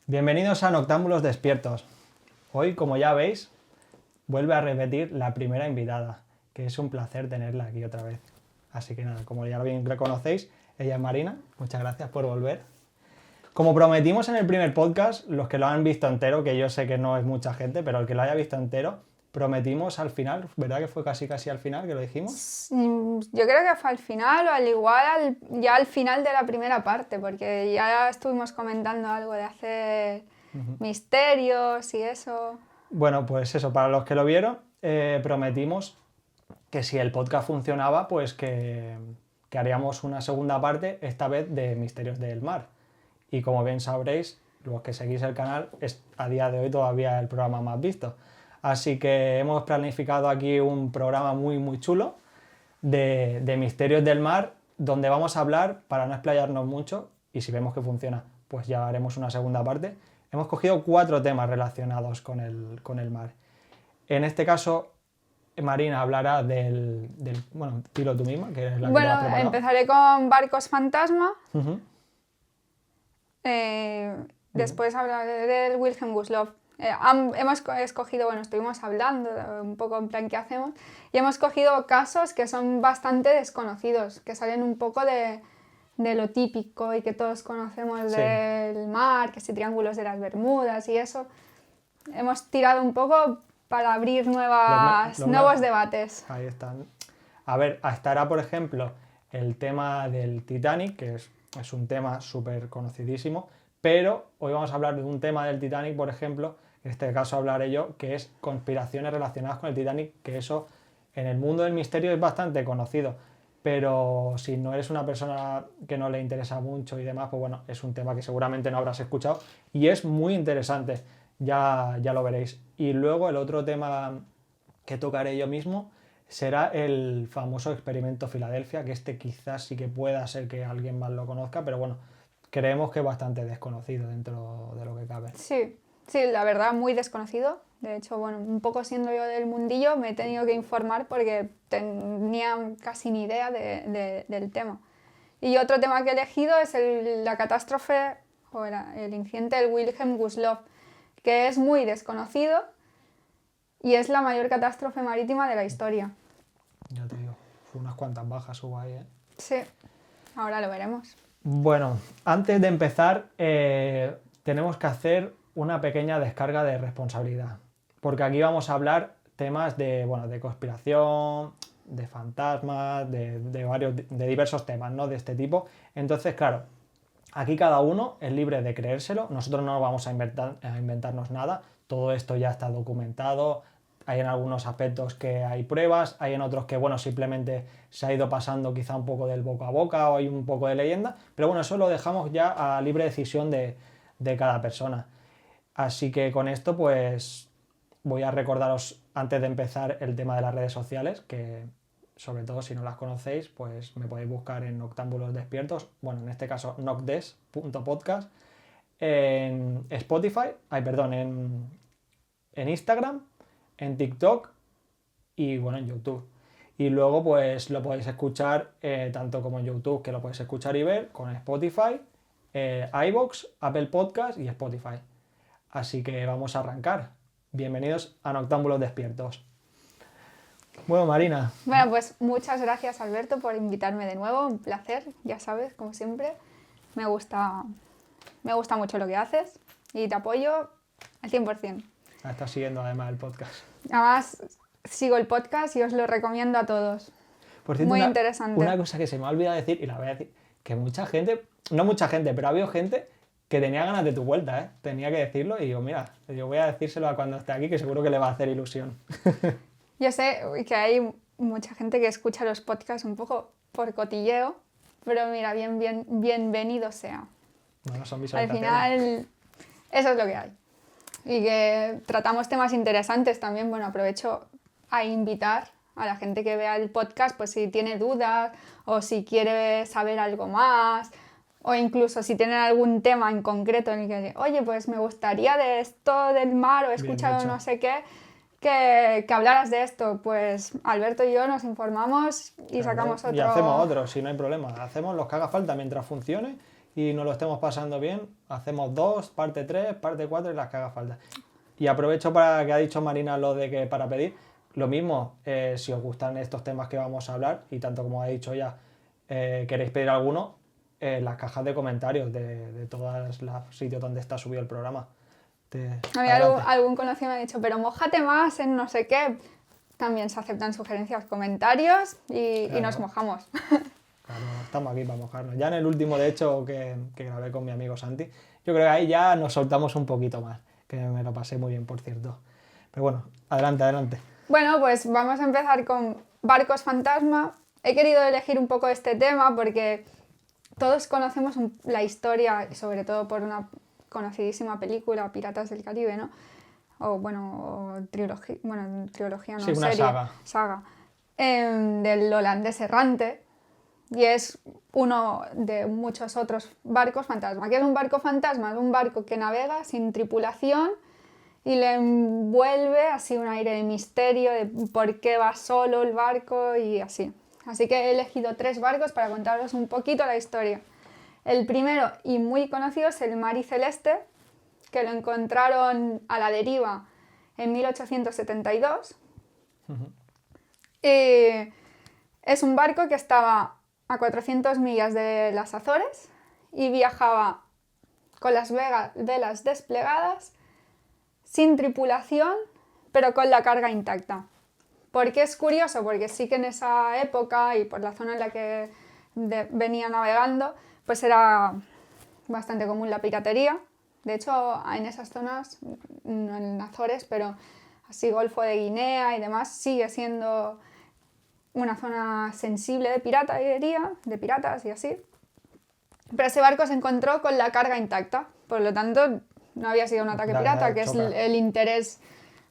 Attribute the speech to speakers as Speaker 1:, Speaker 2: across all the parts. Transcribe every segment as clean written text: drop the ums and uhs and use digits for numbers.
Speaker 1: Bienvenidos a Noctámbulos Despiertos. Hoy, como ya veis, vuelve a repetir la primera invitada, que es un placer tenerla aquí otra vez. Así que nada, como ya bien reconocéis, ella es Marina. Muchas gracias por volver. Como prometimos en el primer podcast, los que lo han visto entero, que yo sé que no es mucha gente, pero el que lo haya visto entero, prometimos al final, ¿verdad que fue casi al final que lo dijimos?
Speaker 2: Yo creo que fue al final o al igual ya al final de la primera parte, porque ya estuvimos comentando algo de hacer misterios y eso.
Speaker 1: Bueno, pues eso, para los que lo vieron, prometimos que si el podcast funcionaba, pues que haríamos una segunda parte, esta vez de Misterios del Mar. Y como bien sabréis, los que seguís el canal, es a día de hoy todavía el programa más visto. Así que hemos planificado aquí un programa muy chulo de Misterios del Mar, donde vamos a hablar, para no explayarnos mucho, y si vemos que funciona, pues ya haremos una segunda parte. Hemos cogido 4 temas relacionados con el mar. En este caso, Marina hablará bueno, dilo tú misma, que es la que te has
Speaker 2: Bueno,
Speaker 1: preparado.
Speaker 2: empezaré con barcos fantasma.
Speaker 1: Uh-huh.
Speaker 2: Después hablaré del Wilhelm Gustloff. Hemos escogido, bueno, estuvimos hablando un poco en plan qué hacemos, y hemos cogido casos que son bastante desconocidos, que salen un poco de lo típico y que todos conocemos del mar, que si triángulos de las Bermudas y eso. Hemos tirado un poco para abrir nuevos debates.
Speaker 1: Ahí están. A ver, estará, por ejemplo, el tema del Titanic, que es un tema súper conocidísimo, pero hoy vamos a hablar de un tema del Titanic, por ejemplo, en este caso hablaré yo, que es conspiraciones relacionadas con el Titanic, que eso en el mundo del misterio es bastante conocido, pero si no eres una persona que no le interesa mucho y demás, pues bueno, es un tema que seguramente no habrás escuchado y es muy interesante, ya lo veréis. Y luego el otro tema que tocaré yo mismo será el famoso experimento Filadelfia, que este quizás sí que pueda ser que alguien más lo conozca, pero bueno, creemos que es bastante desconocido dentro de lo que cabe.
Speaker 2: Sí, la verdad, muy desconocido. De hecho, bueno, un poco siendo yo del mundillo, me he tenido que informar porque tenía casi ni idea del tema. Y otro tema que he elegido es la catástrofe o el incidente del Wilhelm Gustloff, que es muy desconocido y es la mayor catástrofe marítima de la historia.
Speaker 1: Ya te digo, unas cuantas bajas hubo ahí, ¿eh?
Speaker 2: Sí, ahora lo veremos.
Speaker 1: Bueno, antes de empezar, tenemos que hacer una pequeña descarga de responsabilidad, porque aquí vamos a hablar temas de conspiración, de fantasmas, de diversos temas, ¿no? De este tipo. Entonces, claro, aquí cada uno es libre de creérselo, nosotros no vamos a inventarnos nada, todo esto ya está documentado. Hay en algunos aspectos que hay pruebas, hay en otros que, bueno, simplemente se ha ido pasando quizá un poco del boca a boca o hay un poco de leyenda, pero bueno, eso lo dejamos ya a libre decisión de cada persona. Así que con esto, pues, voy a recordaros, antes de empezar, el tema de las redes sociales, que sobre todo si no las conocéis, pues me podéis buscar en Noctámbulos Despiertos, bueno, en este caso, nocdes.podcast, en Spotify, en Instagram, en TikTok y bueno, en YouTube. Y luego pues lo podéis escuchar tanto como en YouTube, que lo podéis escuchar y ver, con Spotify, iVoox, Apple Podcast y Spotify. Así que vamos a arrancar. Bienvenidos a Noctámbulos Despiertos. Bueno, Marina.
Speaker 2: Bueno, pues muchas gracias, Alberto, por invitarme de nuevo. Un placer, ya sabes, como siempre. Me gusta mucho lo que haces y te apoyo al 100%.
Speaker 1: Estás siguiendo además el podcast.
Speaker 2: Además, sigo el podcast y os lo recomiendo a todos.
Speaker 1: Por cierto,
Speaker 2: muy interesante.
Speaker 1: Una cosa que se me ha olvidado decir, y la voy a decir, que mucha gente, no mucha gente, pero ha habido gente que tenía ganas de tu vuelta, ¿eh? Tenía que decirlo y digo, mira, yo voy a decírselo a cuando esté aquí, que seguro que le va a hacer ilusión.
Speaker 2: Yo sé que hay mucha gente que escucha los podcasts un poco por cotilleo, pero mira, bienvenido sea.
Speaker 1: Bueno, son
Speaker 2: Al final, eso es lo que hay. Y que tratamos temas interesantes también. Bueno, aprovecho a invitar a la gente que vea el podcast, pues si tiene dudas o si quiere saber algo más, o incluso si tienen algún tema en concreto en el que, oye, pues me gustaría de esto del mar o he escuchado no sé qué, que hablaras de esto. Pues Alberto y yo nos informamos y sacamos otro.
Speaker 1: Y hacemos otro, si no hay problema. Hacemos los que haga falta mientras funcione y nos lo estemos pasando bien, hacemos 2, parte 3, parte 4 y las que haga falta. Y aprovecho para que ha dicho Marina lo de que para pedir, lo mismo, si os gustan estos temas que vamos a hablar, y tanto como ha dicho ella, queréis pedir alguno, las cajas de comentarios de todos los sitios donde está subido el programa.
Speaker 2: A mí algún conocido me ha dicho, pero mójate más en no sé qué. También se aceptan sugerencias, comentarios y nos mojamos.
Speaker 1: Claro, estamos aquí para mojarnos. Ya en el último, de hecho, que grabé con mi amigo Santi, yo creo que ahí ya nos soltamos un poquito más, que me lo pasé muy bien, por cierto. Pero bueno, adelante.
Speaker 2: Bueno, pues vamos a empezar con barcos fantasma. He querido elegir un poco este tema porque todos conocemos la historia, sobre todo por una conocidísima película, Piratas del Caribe, ¿no? O trilogía, no,
Speaker 1: sí, una
Speaker 2: serie, saga del holandés errante, y es uno de muchos otros barcos fantasma. ¿Qué es un barco fantasma? Es un barco que navega sin tripulación y le envuelve así un aire de misterio de por qué va solo el barco y así. Así que he elegido 3 barcos para contaros un poquito la historia. El primero y muy conocido es el Mari Celeste, que lo encontraron a la deriva en 1872. Es un barco que estaba a 400 millas de las Azores y viajaba con las velas desplegadas, sin tripulación, pero con la carga intacta. ¿Por qué es curioso? Porque sí que en esa época y por la zona en la que venía navegando, pues era bastante común la piratería. De hecho, en esas zonas, no en Azores, pero así Golfo de Guinea y demás, sigue siendo una zona sensible de piratería, de piratas y así. Pero ese barco se encontró con la carga intacta, por lo tanto no había sido un ataque pirata, que es el interés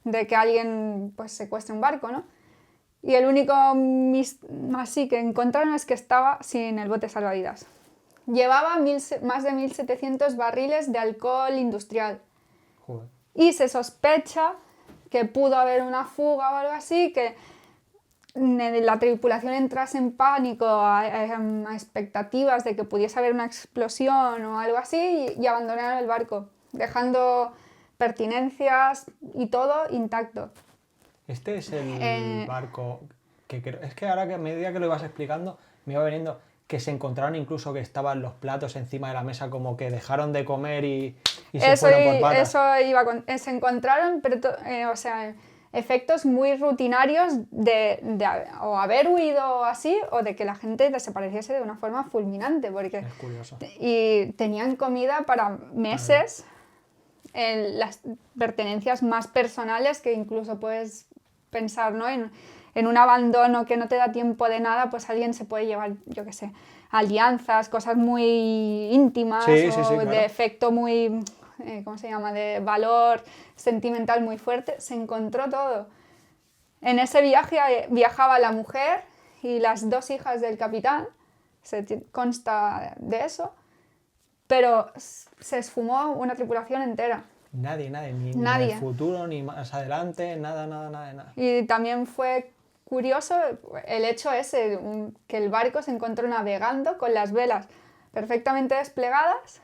Speaker 2: de que alguien pues secuestre un barco, ¿no? Y el único así que encontraron es que estaba sin el bote salvavidas. Llevaba más de 1.700 barriles de alcohol industrial.
Speaker 1: Joder.
Speaker 2: Y se sospecha que pudo haber una fuga o algo así, que la tripulación entrase en pánico a expectativas de que pudiese haber una explosión o algo así y abandonaron el barco, dejando pertenencias y todo intacto.
Speaker 1: Este es el barco que creo... Es que ahora que a medida que lo ibas explicando me iba veniendo que se encontraron incluso que estaban los platos encima de la mesa, como que dejaron de comer y se fueron por patas.
Speaker 2: Se encontraron, pero efectos muy rutinarios de o haber huido así o de que la gente desapareciese de una forma fulminante, porque
Speaker 1: es curioso.
Speaker 2: Y tenían comida para meses, las pertenencias más personales que incluso puedes pensar, ¿no? En un abandono que no te da tiempo de nada, pues alguien se puede llevar, yo qué sé, alianzas, cosas muy íntimas
Speaker 1: claro.
Speaker 2: de efecto muy, ¿cómo se llama?, de valor sentimental muy fuerte. Se encontró todo. En ese viaje viajaba la mujer y las 2 hijas del capitán, se consta de eso, pero se esfumó una tripulación entera.
Speaker 1: Nadie, ni en el futuro, ni más adelante, nada.
Speaker 2: Y también fue curioso el hecho ese, que el barco se encontró navegando con las velas perfectamente desplegadas,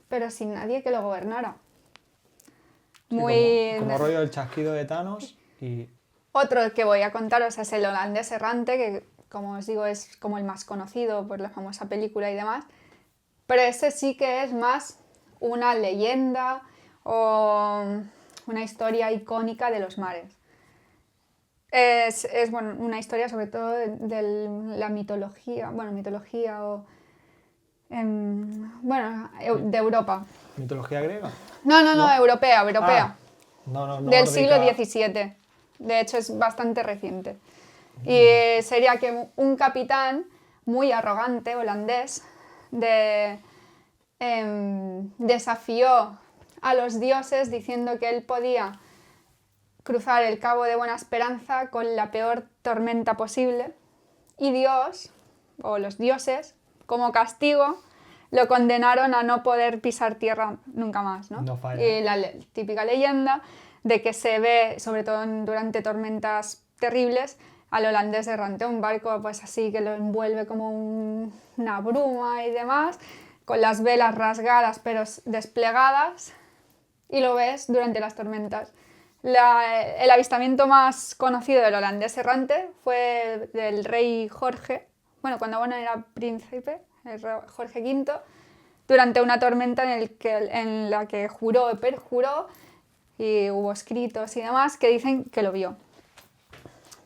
Speaker 2: pero sin nadie que lo gobernara.
Speaker 1: Sí, como rollo del chasquido de Thanos. Y
Speaker 2: otro que voy a contaros es el holandés errante, que como os digo es como el más conocido por la famosa película y demás, pero ese sí que es más una leyenda o una historia icónica de los mares. Es bueno, una historia sobre todo de la mitología, o de Europa.
Speaker 1: ¿Mitología griega?
Speaker 2: No, europea.
Speaker 1: No,
Speaker 2: del siglo XVII. De hecho es bastante reciente. Y sería que un capitán muy arrogante, holandés, desafió a los dioses diciendo que él podía cruzar el Cabo de Buena Esperanza con la peor tormenta posible, y Dios, o los dioses, como castigo, lo condenaron a no poder pisar tierra nunca más, ¿no?
Speaker 1: No falla.
Speaker 2: Y la típica leyenda de que se ve, sobre todo durante tormentas terribles, al holandés errante, un barco pues así que lo envuelve como una bruma y demás, con las velas rasgadas pero desplegadas, y lo ves durante las tormentas. El avistamiento más conocido del holandés errante fue del rey Jorge, bueno, cuando aún era príncipe, el rey Jorge V, durante una tormenta en la que juró y perjuró, y hubo escritos y demás que dicen que lo vio.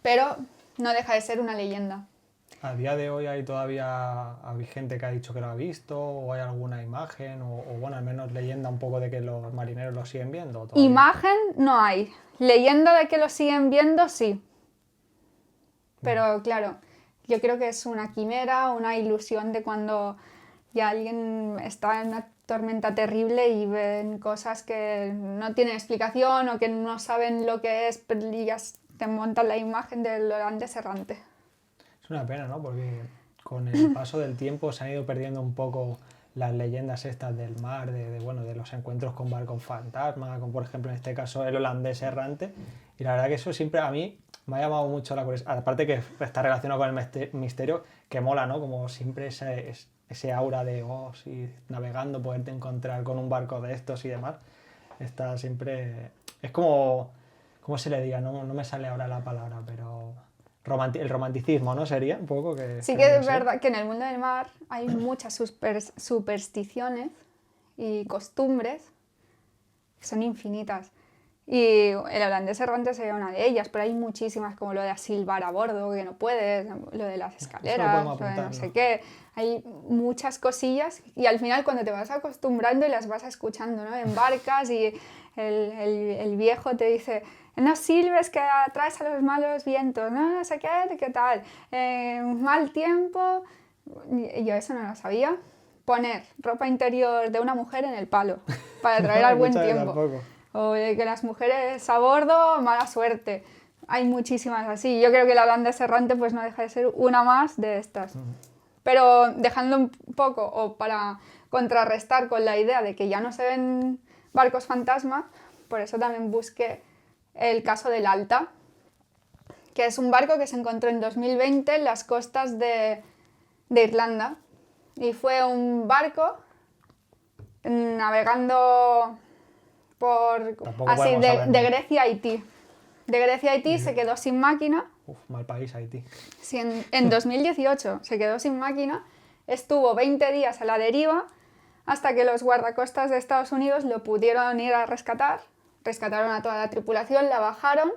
Speaker 2: Pero no deja de ser una leyenda.
Speaker 1: ¿A día de hoy hay gente que ha dicho que lo ha visto, o hay alguna imagen, o bueno, al menos leyenda un poco de que los marineros lo siguen viendo? ¿Todavía?
Speaker 2: Imagen no hay. Leyenda de que lo siguen viendo, sí. Pero claro, yo creo que es una quimera, una ilusión de cuando ya alguien está en una tormenta terrible y ven cosas que no tienen explicación o que no saben lo que es, pero ya te montan la imagen del holandés errante.
Speaker 1: Es una pena, ¿no? Porque con el paso del tiempo se han ido perdiendo un poco las leyendas estas del mar, de los encuentros con barcos fantasma, como por ejemplo en este caso el holandés errante. Y la verdad que eso siempre a mí me ha llamado mucho la curiosidad. Aparte que está relacionado con el misterio, que mola, ¿no? Como siempre ese aura de, sí, navegando, poderte encontrar con un barco de estos y demás. Está siempre... Es como... ¿Cómo se le diga? No me sale ahora la palabra, pero... el romanticismo, ¿no? Sería un poco que...
Speaker 2: Sí que es verdad que en el mundo del mar hay muchas supersticiones y costumbres que son infinitas. Y el holandés errante sería una de ellas, pero hay muchísimas, como lo de silbar a bordo, que no puedes, lo de las escaleras, lo de no sé qué. Hay muchas cosillas y al final cuando te vas acostumbrando y las vas escuchando, ¿no? En barcas y el viejo te dice... No silbes que atraes a los malos vientos, no sé qué tal, mal tiempo. Y yo eso no lo sabía. Poner ropa interior de una mujer en el palo para atraer al buen tiempo. O de que las mujeres a bordo, mala suerte. Hay muchísimas así. Yo creo que la holandés errante pues no deja de ser una más de estas. Pero dejando un poco, o para contrarrestar con la idea de que ya no se ven barcos fantasma, por eso también busqué el caso del Alta, que es un barco que se encontró en 2020 en las costas de Irlanda. Y fue un barco navegando por así de Grecia a Haití. De Grecia a Haití se quedó sin máquina.
Speaker 1: Mal país Haití.
Speaker 2: Sí, en 2018 se quedó sin máquina, estuvo 20 días a la deriva hasta que los guardacostas de Estados Unidos lo pudieron ir a rescatar. Rescataron a toda la tripulación, la bajaron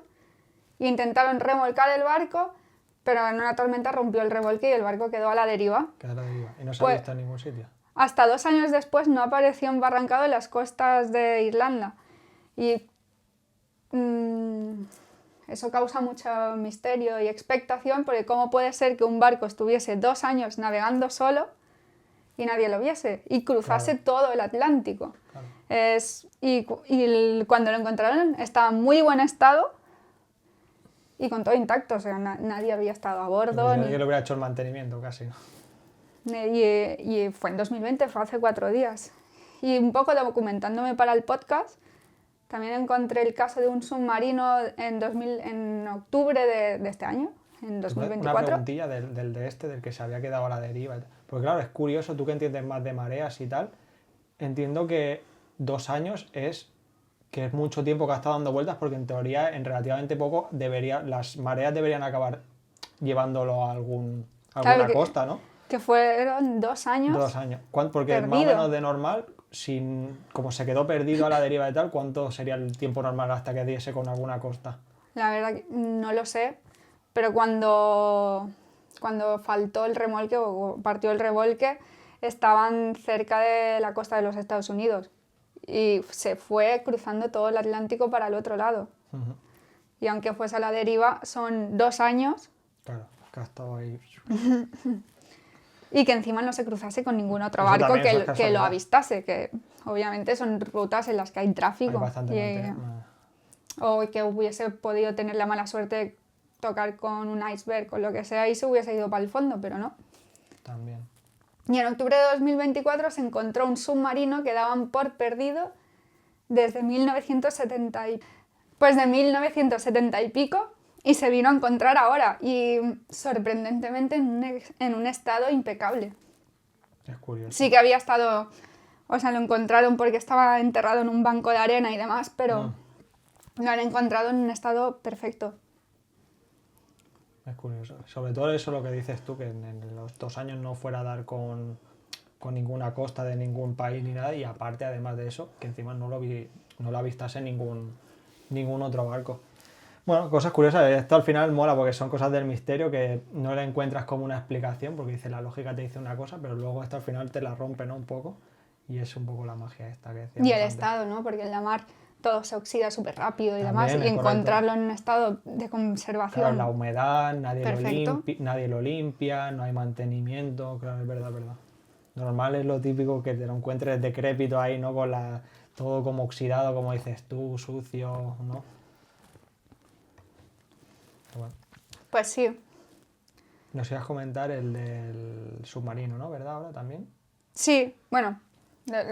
Speaker 2: e intentaron remolcar el barco, pero en una tormenta rompió el remolque y el barco quedó a la deriva.
Speaker 1: Quedó a la deriva. ¿Y no se ha visto en ningún sitio?
Speaker 2: Hasta 2 años después no apareció embarrancado en las costas de Irlanda. Y eso causa mucho misterio y expectación, porque ¿cómo puede ser que un barco estuviese 2 años navegando solo y nadie lo viese? Y cruzase todo el Atlántico. Claro. Cuando lo encontraron estaba en muy buen estado y con todo intacto, o sea, nadie había estado a bordo.
Speaker 1: Nadie le hubiera hecho el mantenimiento casi, ¿no?
Speaker 2: Y fue en 2020, fue hace 4 días. Y un poco documentándome para el podcast, también encontré el caso de un submarino en octubre de este año, en 2024.
Speaker 1: Una preguntilla del que se había quedado a la deriva. Porque claro, es curioso, tú que entiendes más de mareas y tal, entiendo que 2 años es mucho tiempo que ha estado dando vueltas, porque en teoría en relativamente poco las mareas deberían acabar llevándolo a alguna costa, ¿no?
Speaker 2: Que fueron 2 años.
Speaker 1: 2 años. Porque perdido. Más o menos de normal, como se quedó perdido a la deriva y tal, ¿cuánto sería el tiempo normal hasta que diese con alguna costa?
Speaker 2: La verdad que no lo sé, pero cuando faltó el remolque o partió el remolque, estaban cerca de la costa de los Estados Unidos y se fue cruzando todo el Atlántico para el otro lado. Uh-huh. Y aunque fuese a la deriva, son 2 años.
Speaker 1: Claro, que ha estado ahí.
Speaker 2: Y que encima no se cruzase con ningún otro barco que lo avistase, que obviamente son rutas en las que hay tráfico.
Speaker 1: Hay bastante
Speaker 2: o que hubiese podido tener la mala suerte de tocar con un iceberg o lo que sea y se hubiese ido para el fondo, pero no.
Speaker 1: También.
Speaker 2: Y en octubre de 2024 se encontró un submarino que daban por perdido desde 1970 y pico, y se vino a encontrar ahora, y sorprendentemente en un estado impecable.
Speaker 1: Es curioso.
Speaker 2: Sí que había estado, o sea, lo encontraron porque estaba enterrado en un banco de arena y demás, pero lo han encontrado en un estado perfecto.
Speaker 1: Es curioso. Sobre todo eso lo que dices tú, que en los 2 años no fuera a dar con ninguna costa de ningún país ni nada, y aparte, además de eso, que encima no lo avistase ningún otro barco. Bueno, cosas curiosas. Esto al final mola porque son cosas del misterio que no le encuentras como una explicación, porque dice la lógica te dice una cosa, pero luego esto al final te la rompe, ¿no? Un poco. Y es un poco la magia esta que decíamos
Speaker 2: Y el
Speaker 1: antes.
Speaker 2: estado, ¿no? Porque en la mar todo se oxida súper rápido y
Speaker 1: También,
Speaker 2: demás, y
Speaker 1: es correcto.
Speaker 2: encontrarlo en un estado de conservación.
Speaker 1: Claro, la humedad,
Speaker 2: Perfecto.
Speaker 1: nadie lo limpia, no hay mantenimiento, claro, es verdad. Normal es lo típico que te lo encuentres decrépito ahí, ¿no? Con todo como oxidado, como dices tú, sucio, ¿no? Pero bueno.
Speaker 2: Pues sí.
Speaker 1: Nos ibas a comentar el del submarino, ¿no? ¿Verdad? Ahora también.
Speaker 2: Sí, bueno,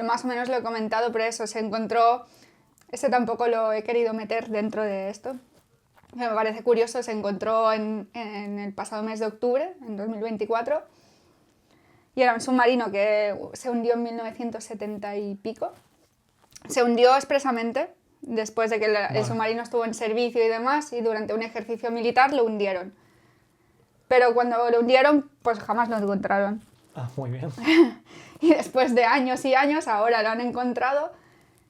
Speaker 2: más o menos lo he comentado, pero eso, se encontró, ese tampoco lo he querido meter dentro de esto. Me parece curioso, se encontró en el pasado mes de octubre, en 2024, y era un submarino que se hundió en 1970 y pico. Se hundió expresamente después de que el submarino estuvo en servicio y demás, y durante un ejercicio militar lo hundieron. Pero cuando lo hundieron, pues jamás lo encontraron.
Speaker 1: Ah, muy bien.
Speaker 2: Y después de años y años, ahora lo han encontrado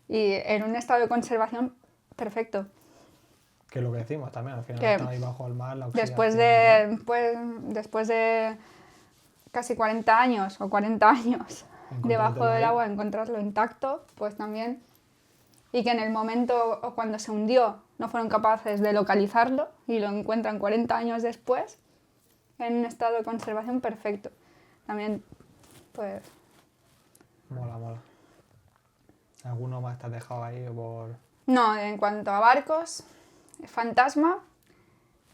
Speaker 2: y en un estado de conservación perfecto.
Speaker 1: Que es lo que decimos también, al final
Speaker 2: Que
Speaker 1: está ahí bajo el mar, la oxidación.
Speaker 2: Después de casi 40 años o 40 años debajo del agua, encontrarlo intacto, pues también. Y que en el momento o cuando se hundió no fueron capaces de localizarlo y lo encuentran 40 años después en un estado de conservación perfecto. También, pues...
Speaker 1: Mola. ¿Alguno más te has dejado ahí por...?
Speaker 2: No, en cuanto a barcos, fantasma,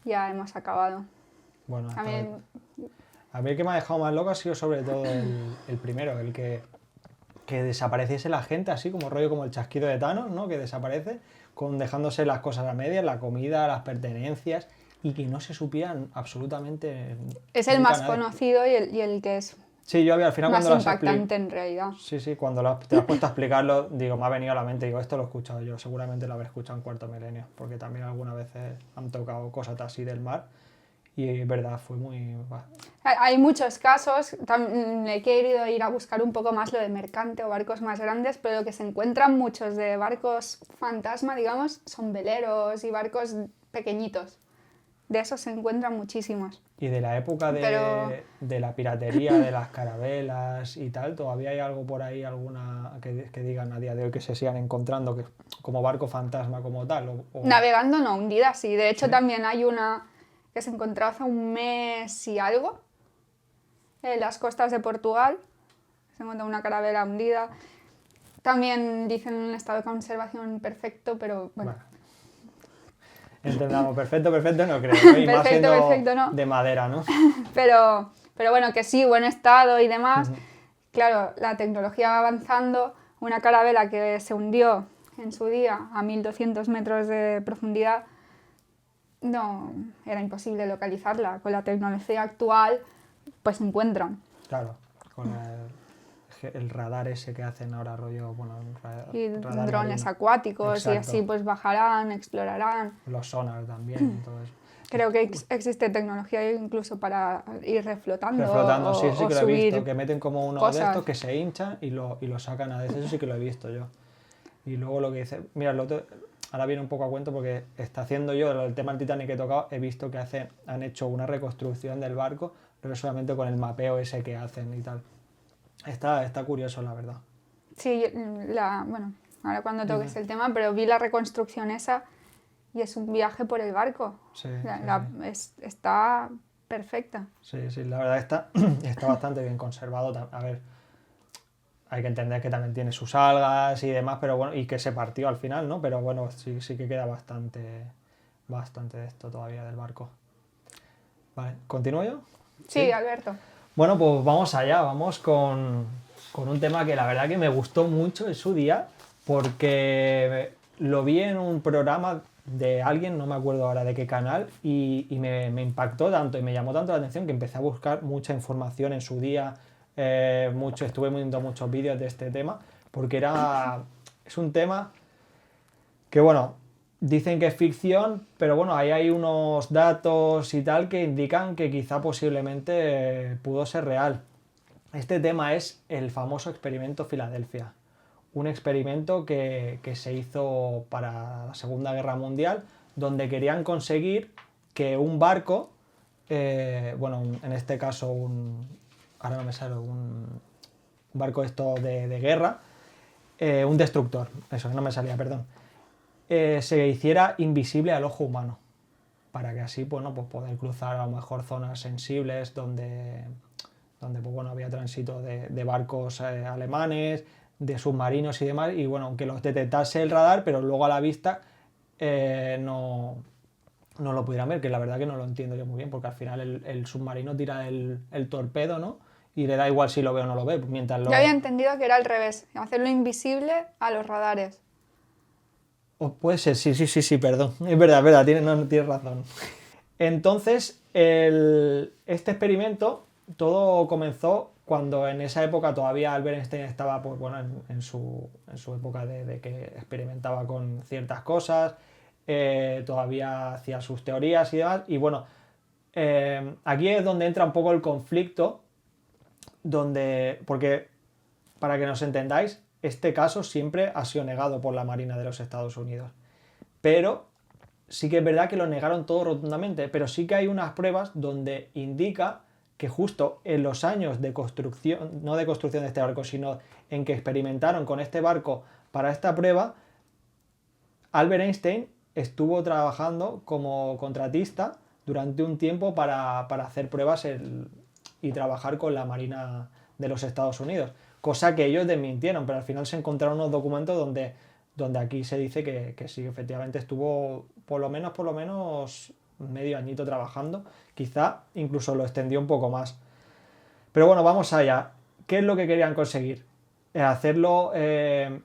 Speaker 2: ya hemos acabado.
Speaker 1: Bueno,
Speaker 2: También,
Speaker 1: a mí el que me ha dejado más loco ha sido sobre todo el primero, el que desapareciese la gente así como rollo como el chasquido de Thanos, ¿no? Que desaparece dejándose las cosas a medias, la comida, las pertenencias, y que no se supieran absolutamente
Speaker 2: es el
Speaker 1: nunca
Speaker 2: más
Speaker 1: nadie.
Speaker 2: conocido y el que es
Speaker 1: Sí, yo al final
Speaker 2: más
Speaker 1: cuando lo has
Speaker 2: impactante en realidad.
Speaker 1: Sí, cuando te has puesto a explicarlo, digo, me ha venido a la mente, digo, esto lo he escuchado yo, seguramente lo habré escuchado en Cuarto Milenio, porque también algunas veces han tocado cosas así del mar, y es verdad, fue muy...
Speaker 2: Hay muchos casos, he querido ir a buscar un poco más lo de mercante o barcos más grandes, pero lo que se encuentran muchos de barcos fantasma, digamos, son veleros y barcos pequeñitos. De esos se encuentran muchísimos.
Speaker 1: Y de la época de la piratería, de las carabelas y tal, ¿todavía hay algo por ahí, alguna que digan a día de hoy que se sigan encontrando como barco fantasma como tal?
Speaker 2: Navegando no, hundida sí. De hecho, también hay una que se encontró hace un mes y algo en las costas de Portugal. Se encontró una carabela hundida. También dicen en estado de conservación perfecto, pero bueno.
Speaker 1: Entendamos, perfecto no creo, ¿no? Y más siendo
Speaker 2: perfecto, no.
Speaker 1: de madera, ¿no?
Speaker 2: Pero bueno, que sí, buen estado y demás. Claro, la tecnología va avanzando. Una carabela que se hundió en su día a 1200 metros de profundidad, no, era imposible localizarla. Con la tecnología actual, pues se encuentran.
Speaker 1: Claro, con el radar ese que hacen ahora rollo, bueno,
Speaker 2: Y
Speaker 1: radar
Speaker 2: drones
Speaker 1: marino.
Speaker 2: acuáticos.
Speaker 1: Exacto.
Speaker 2: Y así pues bajarán, explorarán.
Speaker 1: Los sonar también y todo eso.
Speaker 2: Creo que existe tecnología incluso para ir reflotando
Speaker 1: Sí,
Speaker 2: o
Speaker 1: que lo he
Speaker 2: subir
Speaker 1: visto, que meten como uno
Speaker 2: cosas.
Speaker 1: de estos que se hinchan y lo sacan a veces, eso sí que lo he visto yo. Y luego lo que dice, mira, ahora viene un poco a cuento porque está haciendo yo el tema del Titanic que he tocado, he visto que han hecho una reconstrucción del barco, pero solamente con el mapeo ese que hacen y tal. Está curioso, la verdad.
Speaker 2: Sí, bueno, ahora cuando toques el tema, pero vi la reconstrucción esa y es un viaje por el barco.
Speaker 1: Sí,
Speaker 2: está perfecta.
Speaker 1: Sí, la verdad está bastante bien conservado. A ver, hay que entender que también tiene sus algas y demás, pero bueno, y que se partió al final, ¿no? Pero bueno, sí que queda bastante de esto todavía del barco. Vale, ¿continúo yo?
Speaker 2: Sí, Alberto.
Speaker 1: Bueno, pues vamos allá, vamos con un tema que la verdad que me gustó mucho en su día, porque lo vi en un programa de alguien, no me acuerdo ahora de qué canal, y me impactó tanto y me llamó tanto la atención que empecé a buscar mucha información en su día, estuve viendo muchos vídeos de este tema, porque es un tema que, bueno, dicen que es ficción, pero bueno, ahí hay unos datos y tal que indican que quizá posiblemente pudo ser real. Este tema es el famoso experimento Filadelfia, un experimento que se hizo para la Segunda Guerra Mundial, donde querían conseguir que un barco, bueno, en este caso ahora no me sale, un barco esto de guerra, un destructor, eso no me salía, perdón, se hiciera invisible al ojo humano, para que así, bueno, pues poder cruzar a lo mejor zonas sensibles donde pues, bueno, había tránsito de barcos alemanes, de submarinos y demás, y bueno, aunque los detectase el radar, pero luego a la vista no lo pudieran ver, que la verdad que no lo entiendo yo muy bien, porque al final el submarino tira el torpedo, ¿no? Y le da igual si lo ve o no lo ve, mientras
Speaker 2: Yo había entendido que era al revés, hacerlo invisible a los radares.
Speaker 1: O puede ser, sí, perdón. Es verdad, tienes razón. Entonces, este experimento, todo comenzó cuando en esa época todavía Albert Einstein estaba, pues bueno, en su época de que experimentaba con ciertas cosas, todavía hacía sus teorías y demás, y bueno, aquí es donde entra un poco el conflicto, porque, para que nos entendáis, este caso siempre ha sido negado por la Marina de los Estados Unidos, pero sí que es verdad que lo negaron todo rotundamente, pero sí que hay unas pruebas donde indica que justo en los años de construcción, no de construcción de este barco, sino en que experimentaron con este barco para esta prueba, Albert Einstein estuvo trabajando como contratista durante un tiempo para hacer pruebas y trabajar con la Marina de los Estados Unidos, cosa que ellos desmintieron, pero al final se encontraron unos documentos donde aquí se dice que sí, efectivamente estuvo por lo menos medio añito trabajando, quizá incluso lo extendió un poco más. Pero bueno, vamos allá. ¿Qué es lo que querían conseguir? Hacerlo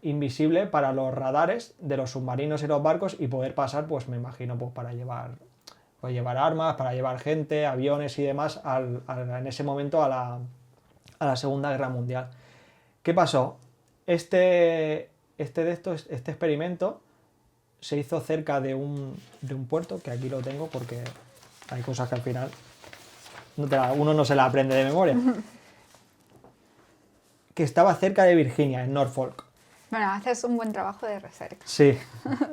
Speaker 1: invisible para los radares de los submarinos y los barcos y poder pasar, pues me imagino, pues para llevar armas, para llevar gente, aviones y demás en ese momento a la Segunda Guerra Mundial. ¿Qué pasó? Este experimento se hizo cerca de un puerto, que aquí lo tengo porque hay cosas que al final uno no se la aprende de memoria, que estaba cerca de Virginia, en Norfolk.
Speaker 2: Bueno, haces un buen trabajo de recerca.
Speaker 1: Sí,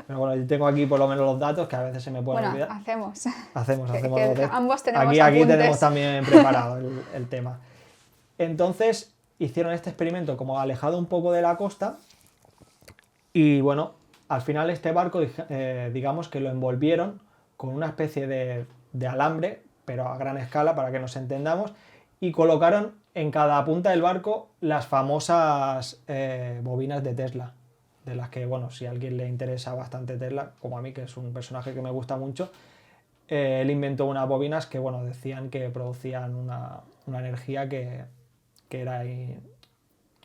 Speaker 1: pero bueno, yo tengo aquí por lo menos los datos que a veces se me pueden olvidar.
Speaker 2: Hacemos
Speaker 1: que
Speaker 2: ambos tenemos
Speaker 1: aquí
Speaker 2: apuntes.
Speaker 1: tenemos también preparado el tema. Entonces hicieron este experimento como alejado un poco de la costa y bueno, al final este barco, digamos que lo envolvieron con una especie de alambre, pero a gran escala para que nos entendamos, y colocaron en cada punta del barco las famosas bobinas de Tesla, de las que, bueno, si a alguien le interesa bastante Tesla, como a mí, que es un personaje que me gusta mucho, él inventó unas bobinas que, bueno, decían que producían una energía que era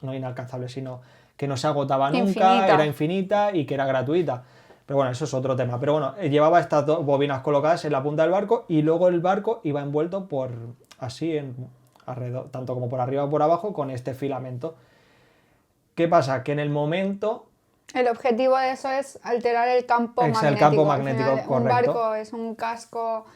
Speaker 1: no inalcanzable, sino que no se agotaba nunca, era infinita y que era gratuita. Pero bueno, eso es otro tema. Pero bueno, llevaba estas dos bobinas colocadas en la punta del barco y luego el barco iba envuelto alrededor, tanto como por arriba como por abajo, con este filamento. ¿Qué pasa? Que en el momento...
Speaker 2: El objetivo de eso es alterar el campo magnético.
Speaker 1: El campo magnético,
Speaker 2: al final,
Speaker 1: correcto.
Speaker 2: Un barco es un casco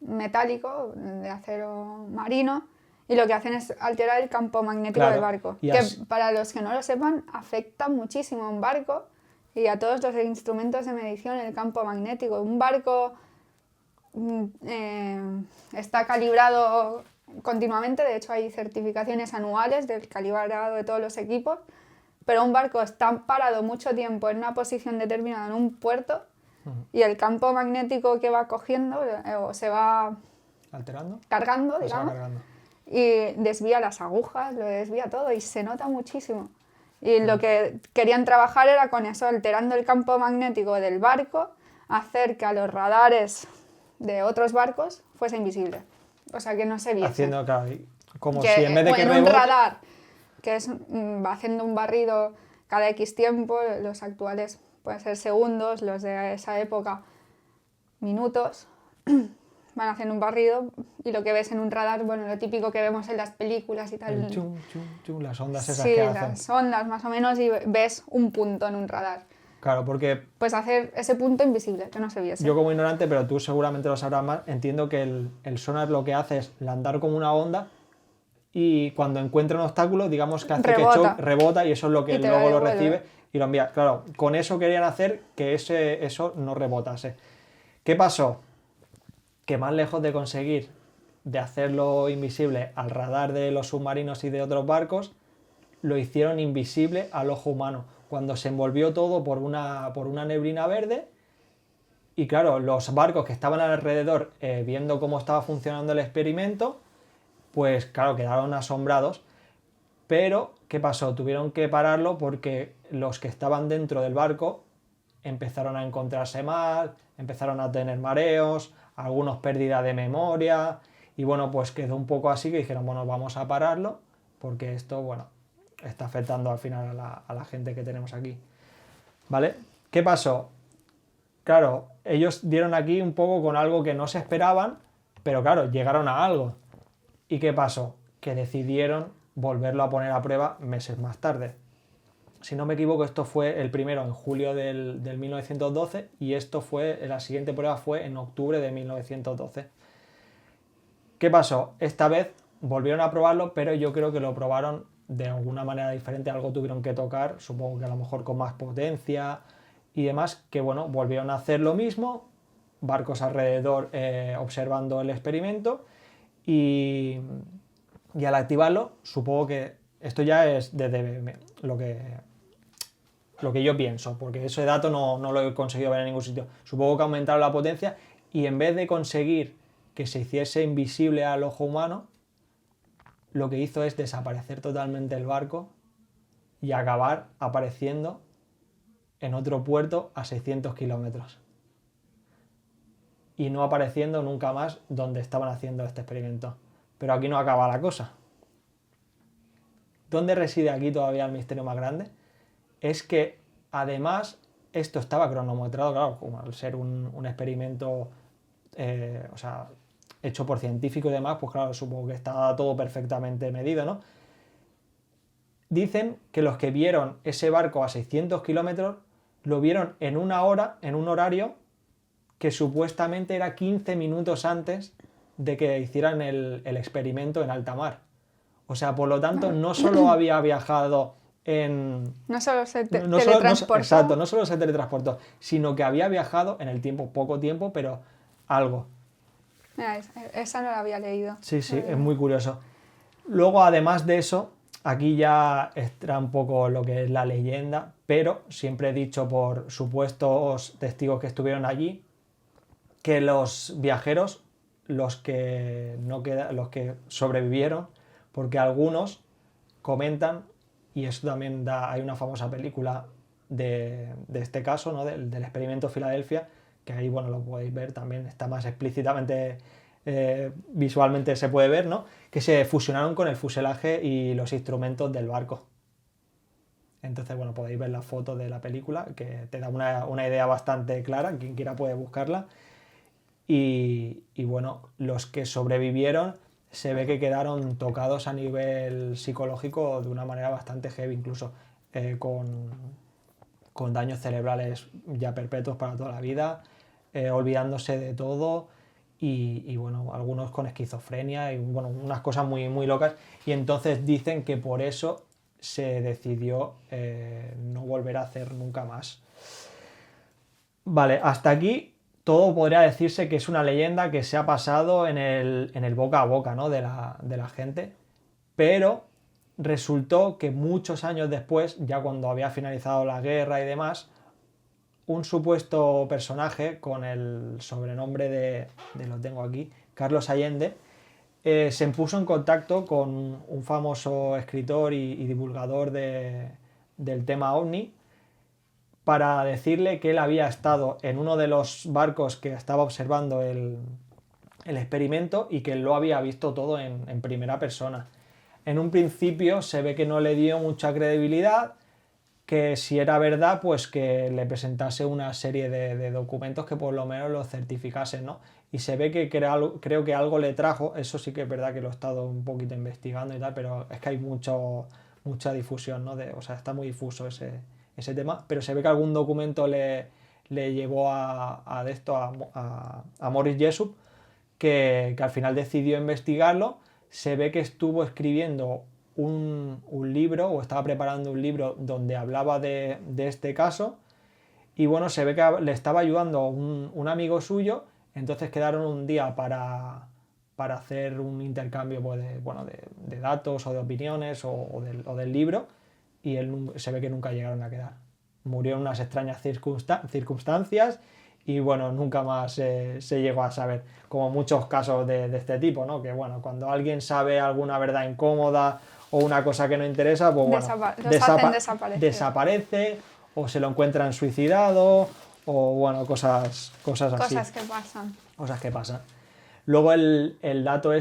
Speaker 2: metálico de acero marino y lo que hacen es alterar el campo magnético del barco. Que para los que no lo sepan, afecta muchísimo a un barco y a todos los instrumentos de medición el campo magnético. Un barco está calibrado continuamente, de hecho hay certificaciones anuales del calibrado de todos los equipos, pero un barco está parado mucho tiempo en una posición determinada en un puerto y el campo magnético que va cogiendo se va cargando, digamos, y desvía las agujas, lo desvía todo y se nota muchísimo. Y lo que querían trabajar era con eso, alterando el campo magnético del barco, hacer que a los radares de otros barcos fuese invisible. O sea, que no se viese.
Speaker 1: Haciendo, claro, como si en vez de que
Speaker 2: un radar, que va haciendo un barrido cada X tiempo, los actuales pueden ser segundos, los de esa época minutos, van haciendo un barrido y lo que ves en un radar, bueno, lo típico que vemos en las películas y tal.
Speaker 1: El chum, chum, chum, las ondas esas
Speaker 2: Sí,
Speaker 1: que hacen.
Speaker 2: las ondas más o menos y ves un punto en un radar.
Speaker 1: Claro, porque
Speaker 2: Pues hacer ese punto invisible, que no se viese.
Speaker 1: yo como ignorante, pero tú seguramente lo sabrás más, entiendo que el sonar lo que hace es landar como una onda y cuando encuentra un obstáculo, digamos que hace
Speaker 2: Rebota.
Speaker 1: que rebota y eso es lo que
Speaker 2: Y te
Speaker 1: luego lo
Speaker 2: devuelve.
Speaker 1: recibe y lo envía. Claro, con eso querían hacer que eso no rebotase. ¿Qué pasó? Que más lejos de conseguir de hacerlo invisible al radar de los submarinos y de otros barcos, lo hicieron invisible al ojo humano, cuando se envolvió todo por una neblina verde. Y claro, los barcos que estaban alrededor viendo cómo estaba funcionando el experimento, pues claro, quedaron asombrados. Pero, ¿qué pasó? Tuvieron que pararlo porque los que estaban dentro del barco empezaron a encontrarse mal, empezaron a tener mareos, algunos pérdida de memoria, y bueno, pues quedó un poco así que dijeron, bueno, vamos a pararlo, porque esto, bueno, está afectando al final a la gente que tenemos aquí. ¿Vale? ¿Qué pasó? Claro, ellos dieron aquí un poco con algo que no se esperaban, pero claro, llegaron a algo. ¿Y qué pasó? Que decidieron volverlo a poner a prueba meses más tarde. Si no me equivoco, esto fue el primero en julio del 1912 y la siguiente prueba fue en octubre de 1912. ¿Qué pasó? Esta vez volvieron a probarlo, pero yo creo que lo probaron de alguna manera diferente, algo tuvieron que tocar, supongo que a lo mejor con más potencia y demás, que bueno, volvieron a hacer lo mismo, barcos alrededor observando el experimento y al activarlo, supongo que esto ya es desde lo que yo pienso, porque ese dato no lo he conseguido ver en ningún sitio. Supongo que aumentaron la potencia y en vez de conseguir que se hiciese invisible al ojo humano, lo que hizo es desaparecer totalmente el barco y acabar apareciendo en otro puerto a 600 kilómetros. Y no apareciendo nunca más donde estaban haciendo este experimento. Pero aquí no acaba la cosa. ¿Dónde reside aquí todavía el misterio más grande? Es que además esto estaba cronometrado, claro, como al ser un experimento hecho por científicos y demás, pues claro, supongo que está todo perfectamente medido, ¿no? Dicen que los que vieron ese barco a 600 kilómetros lo vieron en una hora, en un horario que supuestamente era 15 minutos antes de que hicieran el experimento en alta mar. O sea, por lo tanto, no solo había viajado en...
Speaker 2: No solo se
Speaker 1: No
Speaker 2: teletransportó.
Speaker 1: exacto, no solo se teletransportó, sino que había viajado en el tiempo, poco tiempo, pero algo.
Speaker 2: Mira, esa no la había leído.
Speaker 1: Sí, es muy curioso. Luego, además de eso, aquí ya entra un poco lo que es la leyenda, pero siempre he dicho por supuestos testigos que estuvieron allí, que los viajeros, los que sobrevivieron, porque algunos comentan, y eso también hay una famosa película de este caso, ¿no? del experimento Filadelfia, que ahí bueno, lo podéis ver también, está más explícitamente, visualmente se puede ver, ¿no? Que se fusionaron con el fuselaje y los instrumentos del barco. Entonces, bueno, podéis ver la foto de la película, que te da una idea bastante clara, quien quiera puede buscarla. Y bueno, los que sobrevivieron se ve que quedaron tocados a nivel psicológico de una manera bastante heavy, incluso con daños cerebrales ya perpetuos para toda la vida, olvidándose de todo y bueno, algunos con esquizofrenia y bueno, unas cosas muy, muy locas. Y entonces dicen que por eso se decidió no volver a hacer nunca más. Vale, hasta aquí todo podría decirse que es una leyenda que se ha pasado en el boca a boca, ¿no? de la gente, pero resultó que muchos años después, ya cuando había finalizado la guerra y demás, un supuesto personaje con el sobrenombre lo tengo aquí, Carlos Allende, se puso en contacto con un famoso escritor y divulgador del tema OVNI, para decirle que él había estado en uno de los barcos que estaba observando el experimento y que él lo había visto todo en primera persona. En un principio se ve que no le dio mucha credibilidad, que si era verdad, pues que le presentase una serie de documentos que por lo menos lo certificasen, ¿no? Y se ve que creo que algo le trajo, eso sí que es verdad que lo he estado un poquito investigando y tal, pero es que hay mucha difusión, ¿no? O sea, está muy difuso ese tema, pero se ve que algún documento le llevó a Morris Jessup, que al final decidió investigarlo. Se ve que estuvo escribiendo un libro, o estaba preparando un libro donde hablaba de este caso, y bueno, se ve que le estaba ayudando un amigo suyo, entonces quedaron un día para hacer un intercambio pues, de datos o de opiniones o del libro, y se ve que nunca llegaron a quedar. Murió en unas extrañas circunstancias y bueno, nunca más se llegó a saber, como muchos casos de este tipo, ¿no? Que bueno, cuando alguien sabe alguna verdad incómoda o una cosa que no interesa, pues bueno,
Speaker 2: los hacen desaparecer.
Speaker 1: desaparece o se lo encuentran suicidado o bueno, cosas así.
Speaker 2: Cosas que pasan.
Speaker 1: Cosas que pasan. Luego el dato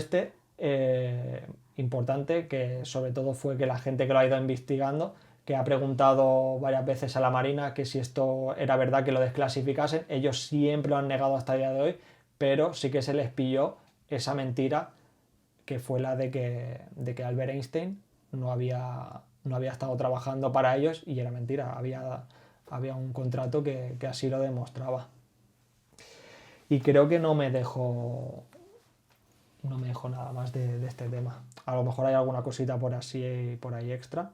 Speaker 1: importante, que sobre todo fue que la gente que lo ha ido investigando, que ha preguntado varias veces a la Marina que si esto era verdad que lo desclasificasen, ellos siempre lo han negado hasta el día de hoy, pero sí que se les pilló esa mentira, que fue la de que Albert Einstein no había estado trabajando para ellos, y era mentira, había un contrato que así lo demostraba. Y creo que no me dejo nada más de este tema. A lo mejor hay alguna cosita por ahí extra,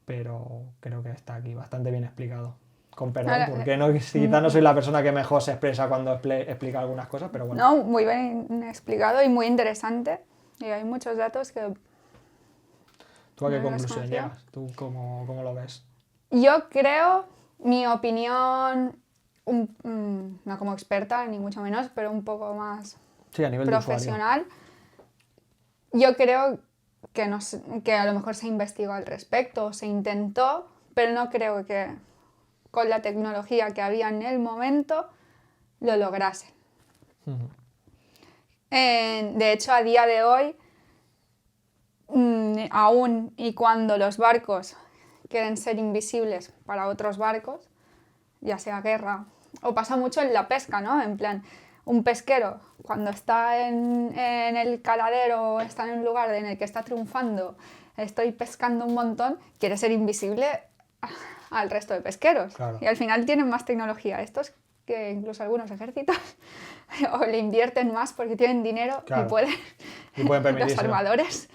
Speaker 1: pero creo que está aquí bastante bien explicado. Con perdón, porque quizá no soy la persona que mejor se expresa cuando explica algunas cosas, pero bueno.
Speaker 2: No, muy bien explicado y muy interesante. Y hay muchos datos que...
Speaker 1: ¿Tú a qué conclusión llegas? ¿Tú cómo lo ves?
Speaker 2: Yo creo, mi opinión, no como experta, ni mucho menos, pero un poco más
Speaker 1: sí, a nivel
Speaker 2: profesional, yo creo que a lo mejor se investigó al respecto, se intentó, pero no creo que con la tecnología que había en el momento lo lograsen.
Speaker 1: Uh-huh.
Speaker 2: De hecho, a día de hoy, aún y cuando los barcos quieren ser invisibles para otros barcos, ya sea guerra, o pasa mucho en la pesca, ¿no? En plan, un pesquero, cuando está en el caladero o está en un lugar en el que está triunfando, estoy pescando un montón, quiere ser invisible al resto de pesqueros.
Speaker 1: Claro.
Speaker 2: Y al final tienen más tecnología estos que incluso algunos ejércitos, o le invierten más porque tienen dinero,
Speaker 1: claro,
Speaker 2: y pueden
Speaker 1: permitirse,
Speaker 2: los armadores.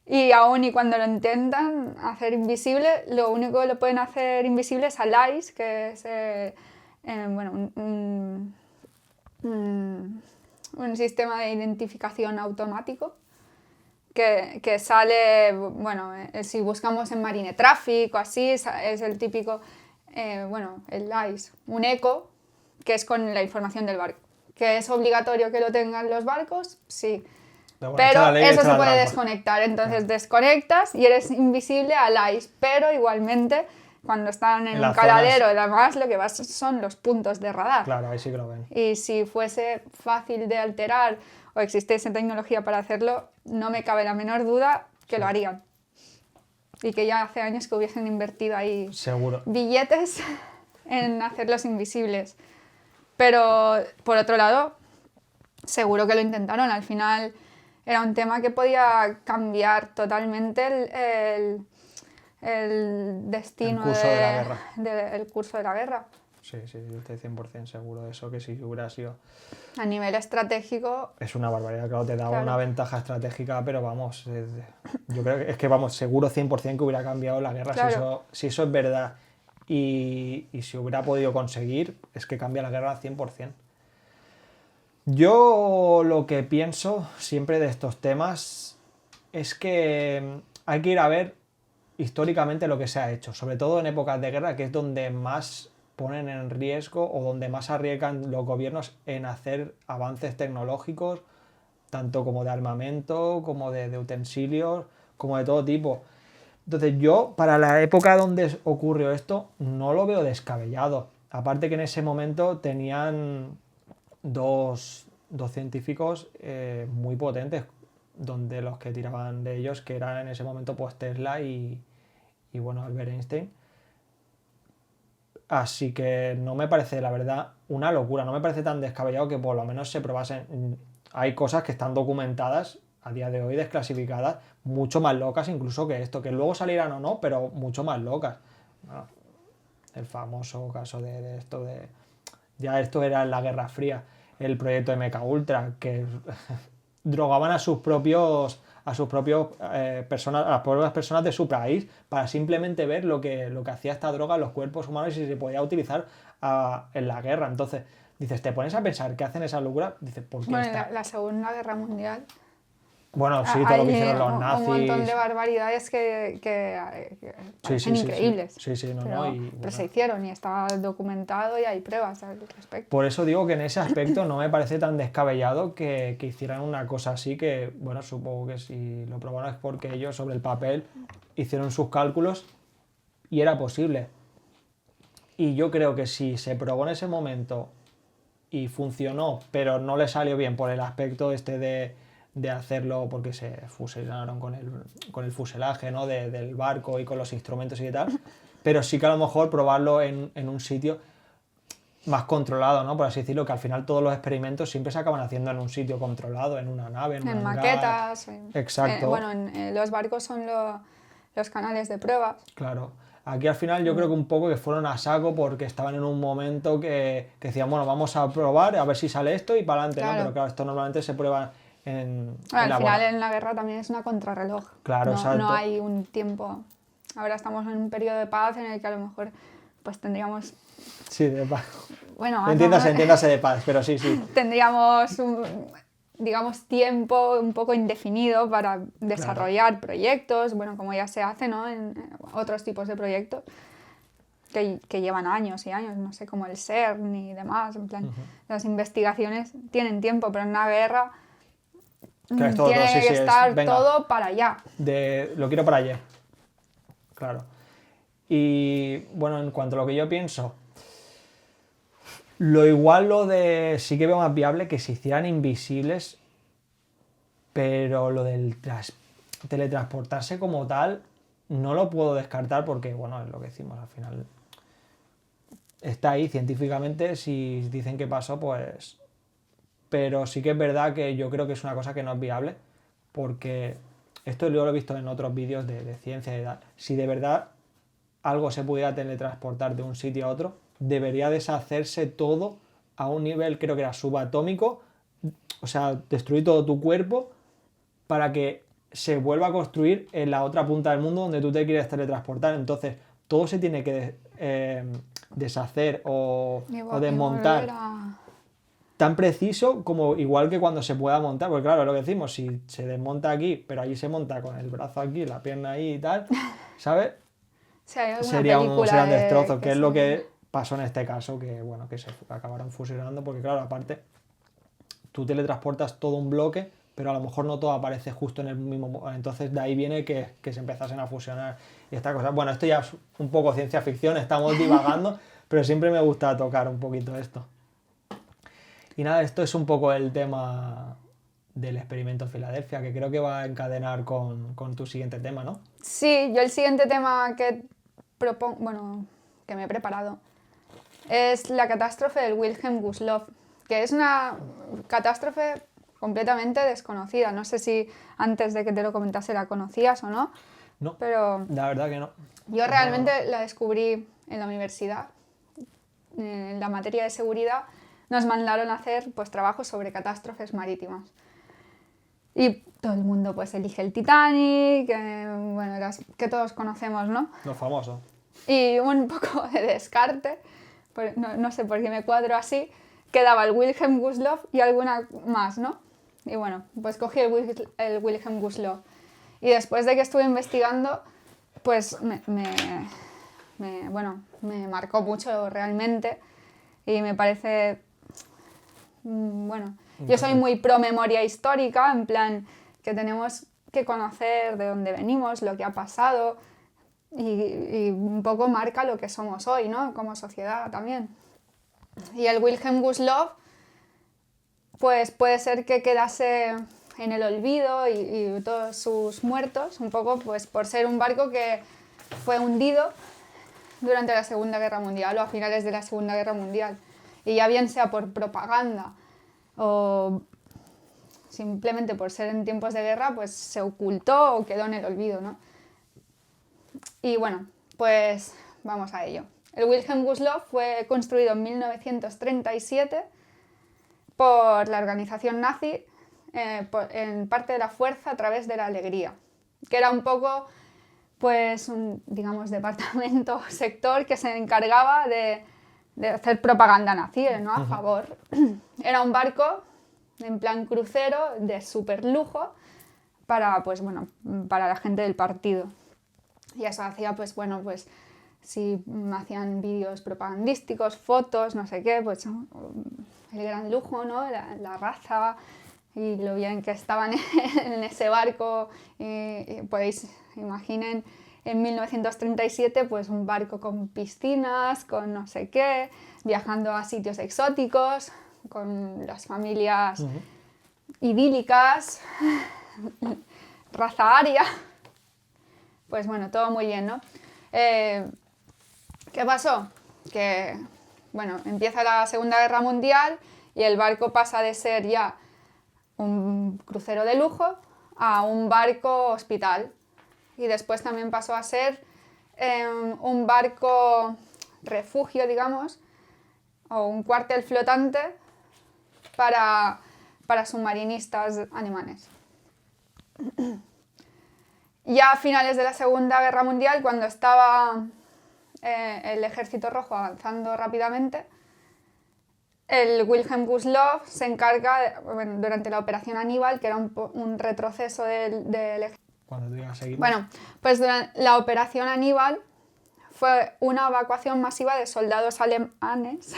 Speaker 2: Y aún y cuando lo intentan hacer invisible, lo único que lo pueden hacer invisible es al ICE, que es un sistema de identificación automático que sale, bueno, si buscamos en Marine Traffic o así, es el típico, el ICE, un eco, que es con la información del barco. ¿Que es obligatorio que lo tengan los barcos? Sí. Pero eso se puede desconectar, entonces desconectas y eres invisible al ICE, pero igualmente cuando están en un caladero y demás, lo que vas son los puntos de radar.
Speaker 1: Claro, ahí sí que lo ven.
Speaker 2: Y si fuese fácil de alterar o existiese tecnología para hacerlo, no me cabe la menor duda que lo harían. Y que ya hace años que hubiesen invertido ahí billetes en hacerlos invisibles. Pero, por otro lado, seguro que lo intentaron. Al final era un tema que podía cambiar totalmente el destino
Speaker 1: del
Speaker 2: curso de la guerra.
Speaker 1: Sí, yo estoy 100% seguro de eso, que si hubiera sido...
Speaker 2: A nivel estratégico...
Speaker 1: Es una barbaridad, claro, te daba una ventaja estratégica, pero vamos, yo creo que seguro 100% que hubiera cambiado la guerra.
Speaker 2: Claro.
Speaker 1: Si eso es verdad y si hubiera podido conseguir, es que cambia la guerra al 100%. Yo lo que pienso siempre de estos temas es que hay que ir a ver históricamente lo que se ha hecho, sobre todo en épocas de guerra, que es donde más ponen en riesgo o donde más arriesgan los gobiernos en hacer avances tecnológicos, tanto como de armamento, como de utensilios, como de todo tipo. Entonces yo, para la época donde ocurrió esto, no lo veo descabellado. Aparte que en ese momento tenían dos científicos muy potentes, donde los que tiraban de ellos, que eran en ese momento pues Tesla y bueno, Albert Einstein. Así que no me parece, la verdad, una locura. No me parece tan descabellado que por lo menos se probasen. Hay cosas que están documentadas a día de hoy, desclasificadas, mucho más locas incluso que esto. Que luego salieran o no, pero mucho más locas. Bueno, el famoso caso de esto de... Ya esto era en la Guerra Fría. El proyecto MKUltra, que drogaban a sus propios personas, a las propias personas de su país para simplemente ver lo que hacía esta droga en los cuerpos humanos y si se podía utilizar en la guerra. Entonces, dices, te pones a pensar qué hacen esa locura, dices, ¿por qué
Speaker 2: Bueno,
Speaker 1: está?
Speaker 2: la Segunda Guerra Mundial.
Speaker 1: Bueno, sí, todo lo que
Speaker 2: Hay
Speaker 1: hicieron los
Speaker 2: un montón de
Speaker 1: nazis.
Speaker 2: barbaridades que parecen increíbles.
Speaker 1: Sí, no,
Speaker 2: pero,
Speaker 1: no. Y,
Speaker 2: pero
Speaker 1: bueno,
Speaker 2: se hicieron y está documentado y hay pruebas al respecto.
Speaker 1: por eso digo que en ese aspecto no me parece tan descabellado que hicieran una cosa así que, bueno, supongo que si lo probaron es porque ellos sobre el papel hicieron sus cálculos y era posible. Y yo creo que si se probó en ese momento y funcionó, pero no le salió bien por el aspecto este de hacerlo porque se fusionaron con el fuselaje, ¿no? Del barco y con los instrumentos y tal, pero sí que a lo mejor probarlo en un sitio más controlado, ¿no? Por así decirlo, que al final todos los experimentos siempre se acaban haciendo en un sitio controlado, en una nave, en un
Speaker 2: En
Speaker 1: hangar.
Speaker 2: maquetas.
Speaker 1: Exacto.
Speaker 2: Bueno, los barcos son los canales de pruebas.
Speaker 1: Claro. Aquí al final yo creo que un poco que fueron a saco porque estaban en un momento que decían, bueno, vamos a probar, a ver si sale esto y para adelante,
Speaker 2: Claro.
Speaker 1: ¿no? Pero claro, esto normalmente se prueba en
Speaker 2: Al
Speaker 1: la
Speaker 2: final en la guerra también es una contrarreloj.
Speaker 1: Claro, exacto.
Speaker 2: No hay un tiempo. Ahora estamos en un periodo de paz en el que a lo mejor pues tendríamos...
Speaker 1: Sí, de paz.
Speaker 2: Bueno,
Speaker 1: Entiéndase de paz, pero sí.
Speaker 2: Tendríamos digamos, tiempo un poco indefinido para desarrollar proyectos, bueno, como ya se hace, ¿no? En otros tipos de proyectos que llevan años y años, no sé, como el CERN y demás, en plan, las investigaciones tienen tiempo, pero en una guerra
Speaker 1: tiene
Speaker 2: que estar todo para allá.
Speaker 1: Lo quiero para allá, claro. Y bueno, en cuanto a lo que yo pienso, sí que veo más viable que se hicieran invisibles, pero lo del teletransportarse como tal no lo puedo descartar porque, bueno, es lo que decimos al final. Está ahí científicamente, si dicen que pasó, pues... Pero sí que es verdad que yo creo que es una cosa que no es viable, porque esto yo lo he visto en otros vídeos de ciencia y tal. Si de verdad algo se pudiera teletransportar de un sitio a otro, debería deshacerse todo a un nivel, creo que era subatómico, o sea, destruir todo tu cuerpo para que se vuelva a construir en la otra punta del mundo donde tú te quieres teletransportar. Entonces, todo se tiene que deshacer o desmontar tan preciso como igual que cuando se pueda montar, porque claro, lo que decimos, si se desmonta aquí, pero allí se monta con el brazo aquí, la pierna ahí y tal, ¿sabes? Sería un destrozo, que es lo que pasó en este caso, que bueno, que se acabaron fusionando, porque claro, aparte, tú teletransportas todo un bloque, pero a lo mejor no todo aparece justo en el mismo momento, entonces de ahí viene que se empezasen a fusionar y esta cosa. Bueno, esto ya es un poco ciencia ficción, estamos divagando, pero siempre me gusta tocar un poquito esto. Y nada, esto es un poco el tema del experimento Filadelfia, que creo que va a encadenar con tu siguiente tema, ¿no?
Speaker 2: Sí, yo el siguiente tema que que me he preparado es la catástrofe del Wilhelm Gustloff, que es una catástrofe completamente desconocida. No sé si antes de que te lo comentase la conocías o no.
Speaker 1: No,
Speaker 2: pero
Speaker 1: la verdad que no.
Speaker 2: Yo realmente la descubrí en la universidad, en la materia de seguridad. Nos mandaron a hacer pues trabajos sobre catástrofes marítimas. Y todo el mundo pues elige el Titanic, bueno, las que todos conocemos, ¿no?
Speaker 1: Los famosos.
Speaker 2: Y un poco de descarte, no sé por qué me cuadro así, quedaba el Wilhelm Gustloff y alguna más, ¿no? Y bueno, pues cogí el Wilhelm Gustloff. Y después de que estuve investigando, pues me marcó mucho realmente y me parece... Bueno, yo soy muy pro memoria histórica, en plan que tenemos que conocer de dónde venimos, lo que ha pasado y un poco marca lo que somos hoy, ¿no? Como sociedad también. Y el Wilhelm Gustloff, pues puede ser que quedase en el olvido y todos sus muertos, un poco pues por ser un barco que fue hundido durante la Segunda Guerra Mundial o a finales de la Segunda Guerra Mundial. Y ya bien sea por propaganda o simplemente por ser en tiempos de guerra, pues se ocultó o quedó en el olvido, ¿no? Y bueno, pues vamos a ello. El Wilhelm Gustloff fue construido en 1937 por la organización nazi en parte de la fuerza a través de la alegría, que era un poco, pues, un, digamos, departamento o sector que se encargaba de hacer propaganda nazi, ¿no? A favor. Era un barco en plan crucero de súper lujo para, pues, bueno, para la gente del partido. Y eso hacía, pues, bueno, pues, si hacían vídeos propagandísticos, fotos, no sé qué, pues el gran lujo, ¿no? La raza y lo bien que estaban en ese barco. Y podéis imaginen en 1937 pues un barco con piscinas, con no sé qué, viajando a sitios exóticos, con las familias idílicas, raza aria. Pues bueno, todo muy bien, ¿no? ¿Qué pasó? Que, bueno, empieza la Segunda Guerra Mundial y el barco pasa de ser ya un crucero de lujo a un barco hospital. Y después también pasó a ser un barco refugio, digamos, o un cuartel flotante para submarinistas alemanes. Ya a finales de la Segunda Guerra Mundial, cuando estaba el Ejército Rojo avanzando rápidamente, el Wilhelm Gustloff se encarga, bueno, durante la Operación Aníbal, que era un retroceso del ejército.
Speaker 1: Cuando tú ibas a seguir.
Speaker 2: Bueno, pues durante la Operación Aníbal fue una evacuación masiva de soldados alemanes.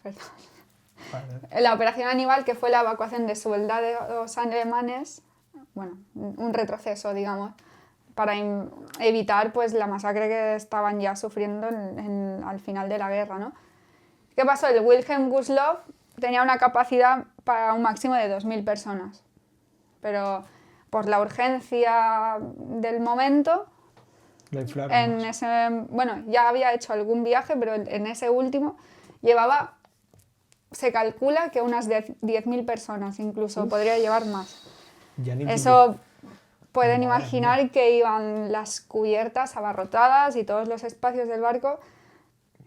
Speaker 2: Perdón. Vale. La Operación Aníbal, que fue la evacuación de soldados alemanes, bueno, un retroceso, digamos, para evitar pues la masacre que estaban ya sufriendo al final de la guerra, ¿no? ¿Qué pasó? El Wilhelm Gustloff tenía una capacidad para un máximo de 2.000 personas, pero por la urgencia del momento, bueno, ya había hecho algún viaje, pero en ese último llevaba, se calcula que unas 10.000 personas, incluso podría llevar más. Eso pueden imaginar que iban las cubiertas abarrotadas y todos los espacios del barco.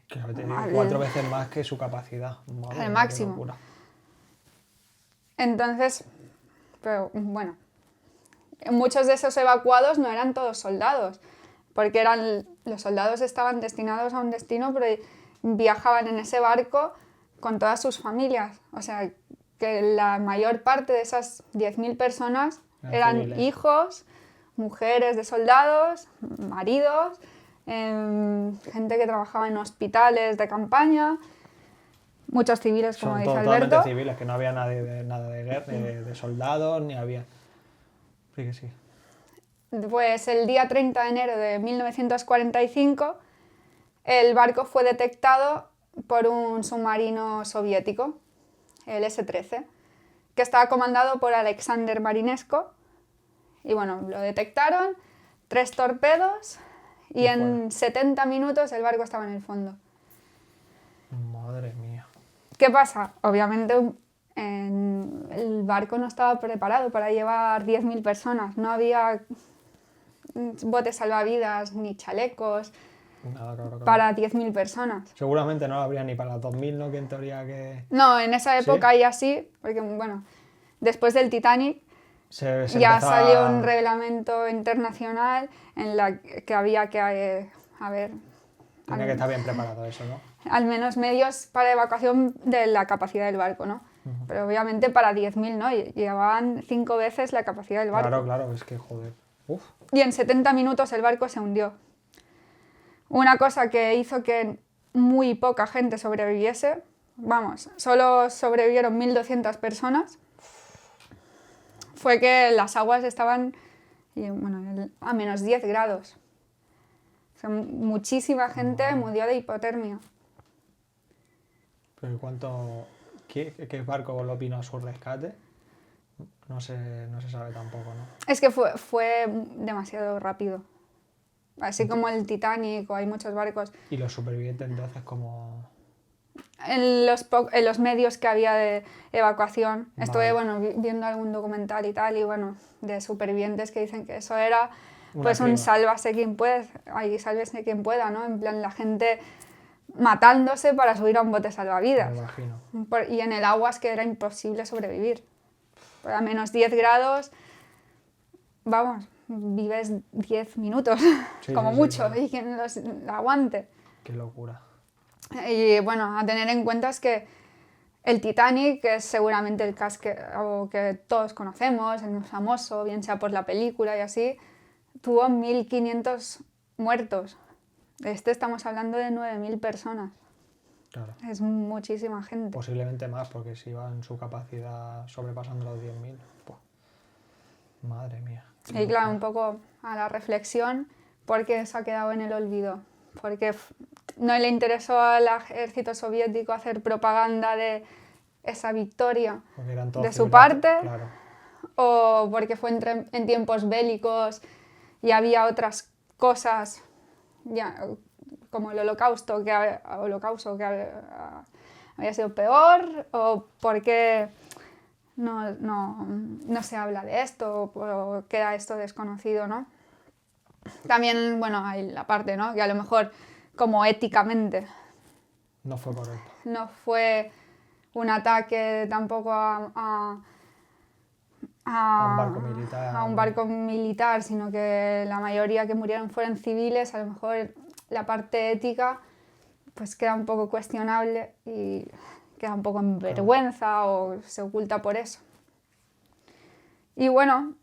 Speaker 1: Claro, tenía 4 veces más que su capacidad.
Speaker 2: Madre, al máximo. Entonces, pero bueno, muchos de esos evacuados no eran todos soldados, porque los soldados estaban destinados a un destino, pero viajaban en ese barco con todas sus familias. O sea, que la mayor parte de esas 10.000 personas eran civiles. Hijos, mujeres de soldados, maridos, gente que trabajaba en hospitales de campaña, muchos civiles, como dice Alberto.
Speaker 1: Totalmente civiles, que no había nada de guerra, de soldados, ni había... Sí que sí.
Speaker 2: Pues el día 30 de enero de 1945 el barco fue detectado por un submarino soviético, el S-13, que estaba comandado por Alexander Marinesko. Y bueno, lo detectaron, 3 torpedos y en 70 minutos el barco estaba en el fondo.
Speaker 1: Madre mía.
Speaker 2: ¿Qué pasa? Obviamente el barco no estaba preparado para llevar 10.000 personas. No había botes salvavidas ni chalecos.
Speaker 1: Nada, claro.
Speaker 2: Para 10.000 personas.
Speaker 1: Seguramente no habría ni para las 2.000, ¿no? Que en teoría que...
Speaker 2: No, en esa época ya sí, porque bueno, después del Titanic ya salió un reglamento internacional en la que había que
Speaker 1: tenía que estar bien preparado eso, ¿no?
Speaker 2: Al menos medios para evacuación de la capacidad del barco, ¿no? Pero obviamente para 10.000, ¿no? Llevaban 5 veces la capacidad del barco.
Speaker 1: Claro, es que joder. Uf.
Speaker 2: Y en 70 minutos el barco se hundió. Una cosa que hizo que muy poca gente sobreviviese, vamos, solo sobrevivieron 1.200 personas, fue que las aguas estaban a menos 10 grados. O sea, muchísima gente murió de hipotermia.
Speaker 1: ¿Pero qué barco lo vino a su rescate? No se sabe tampoco, ¿no?
Speaker 2: Es que fue demasiado rápido. así como el Titanic o hay muchos barcos.
Speaker 1: Y los supervivientes entonces como...
Speaker 2: En los medios que había de evacuación, estuve
Speaker 1: Vale.
Speaker 2: viendo algún documental y tal, y bueno, de supervivientes que dicen que eso era
Speaker 1: Una
Speaker 2: pues un
Speaker 1: crima.
Speaker 2: sálvase quien pueda, ahí sálvese quien pueda, ¿no? En plan, la gente matándose para subir a un bote
Speaker 1: Me
Speaker 2: salvavidas.
Speaker 1: imagino.
Speaker 2: Y en el agua es que era imposible sobrevivir. Pues a menos 10 grados, vamos, vives 10 minutos,
Speaker 1: Sí,
Speaker 2: como
Speaker 1: sí, sí,
Speaker 2: mucho,
Speaker 1: claro.
Speaker 2: y quien los aguante.
Speaker 1: Qué locura.
Speaker 2: Y bueno, a tener en cuenta es que el Titanic, que es seguramente el casco que todos conocemos, el más famoso, bien sea por la película y así, tuvo 1.500 muertos. Estamos hablando de 9.000 personas.
Speaker 1: Claro.
Speaker 2: Es muchísima gente.
Speaker 1: Posiblemente más, porque si va en su capacidad sobrepasando los 10.000, pues, madre mía. Qué
Speaker 2: Y claro, un
Speaker 1: locura.
Speaker 2: poco a la reflexión, porque se ha quedado en el olvido. Porque no le interesó al ejército soviético hacer propaganda de esa victoria
Speaker 1: Porque eran todos
Speaker 2: de su
Speaker 1: civiles,
Speaker 2: parte,
Speaker 1: claro.
Speaker 2: o porque fue en tiempos bélicos y había otras cosas, ya, como el holocausto que había sido peor, o porque no se habla de esto, o queda esto desconocido, ¿no? También, bueno, hay la parte, ¿no? Que a lo mejor como éticamente
Speaker 1: No fue correcto.
Speaker 2: no fue un ataque tampoco
Speaker 1: A un barco
Speaker 2: a
Speaker 1: militar.
Speaker 2: un barco militar, sino que la mayoría que murieron fueron civiles, a lo mejor la parte ética pues queda un poco cuestionable y queda un poco en
Speaker 1: Claro.
Speaker 2: vergüenza o se oculta por eso. Y bueno,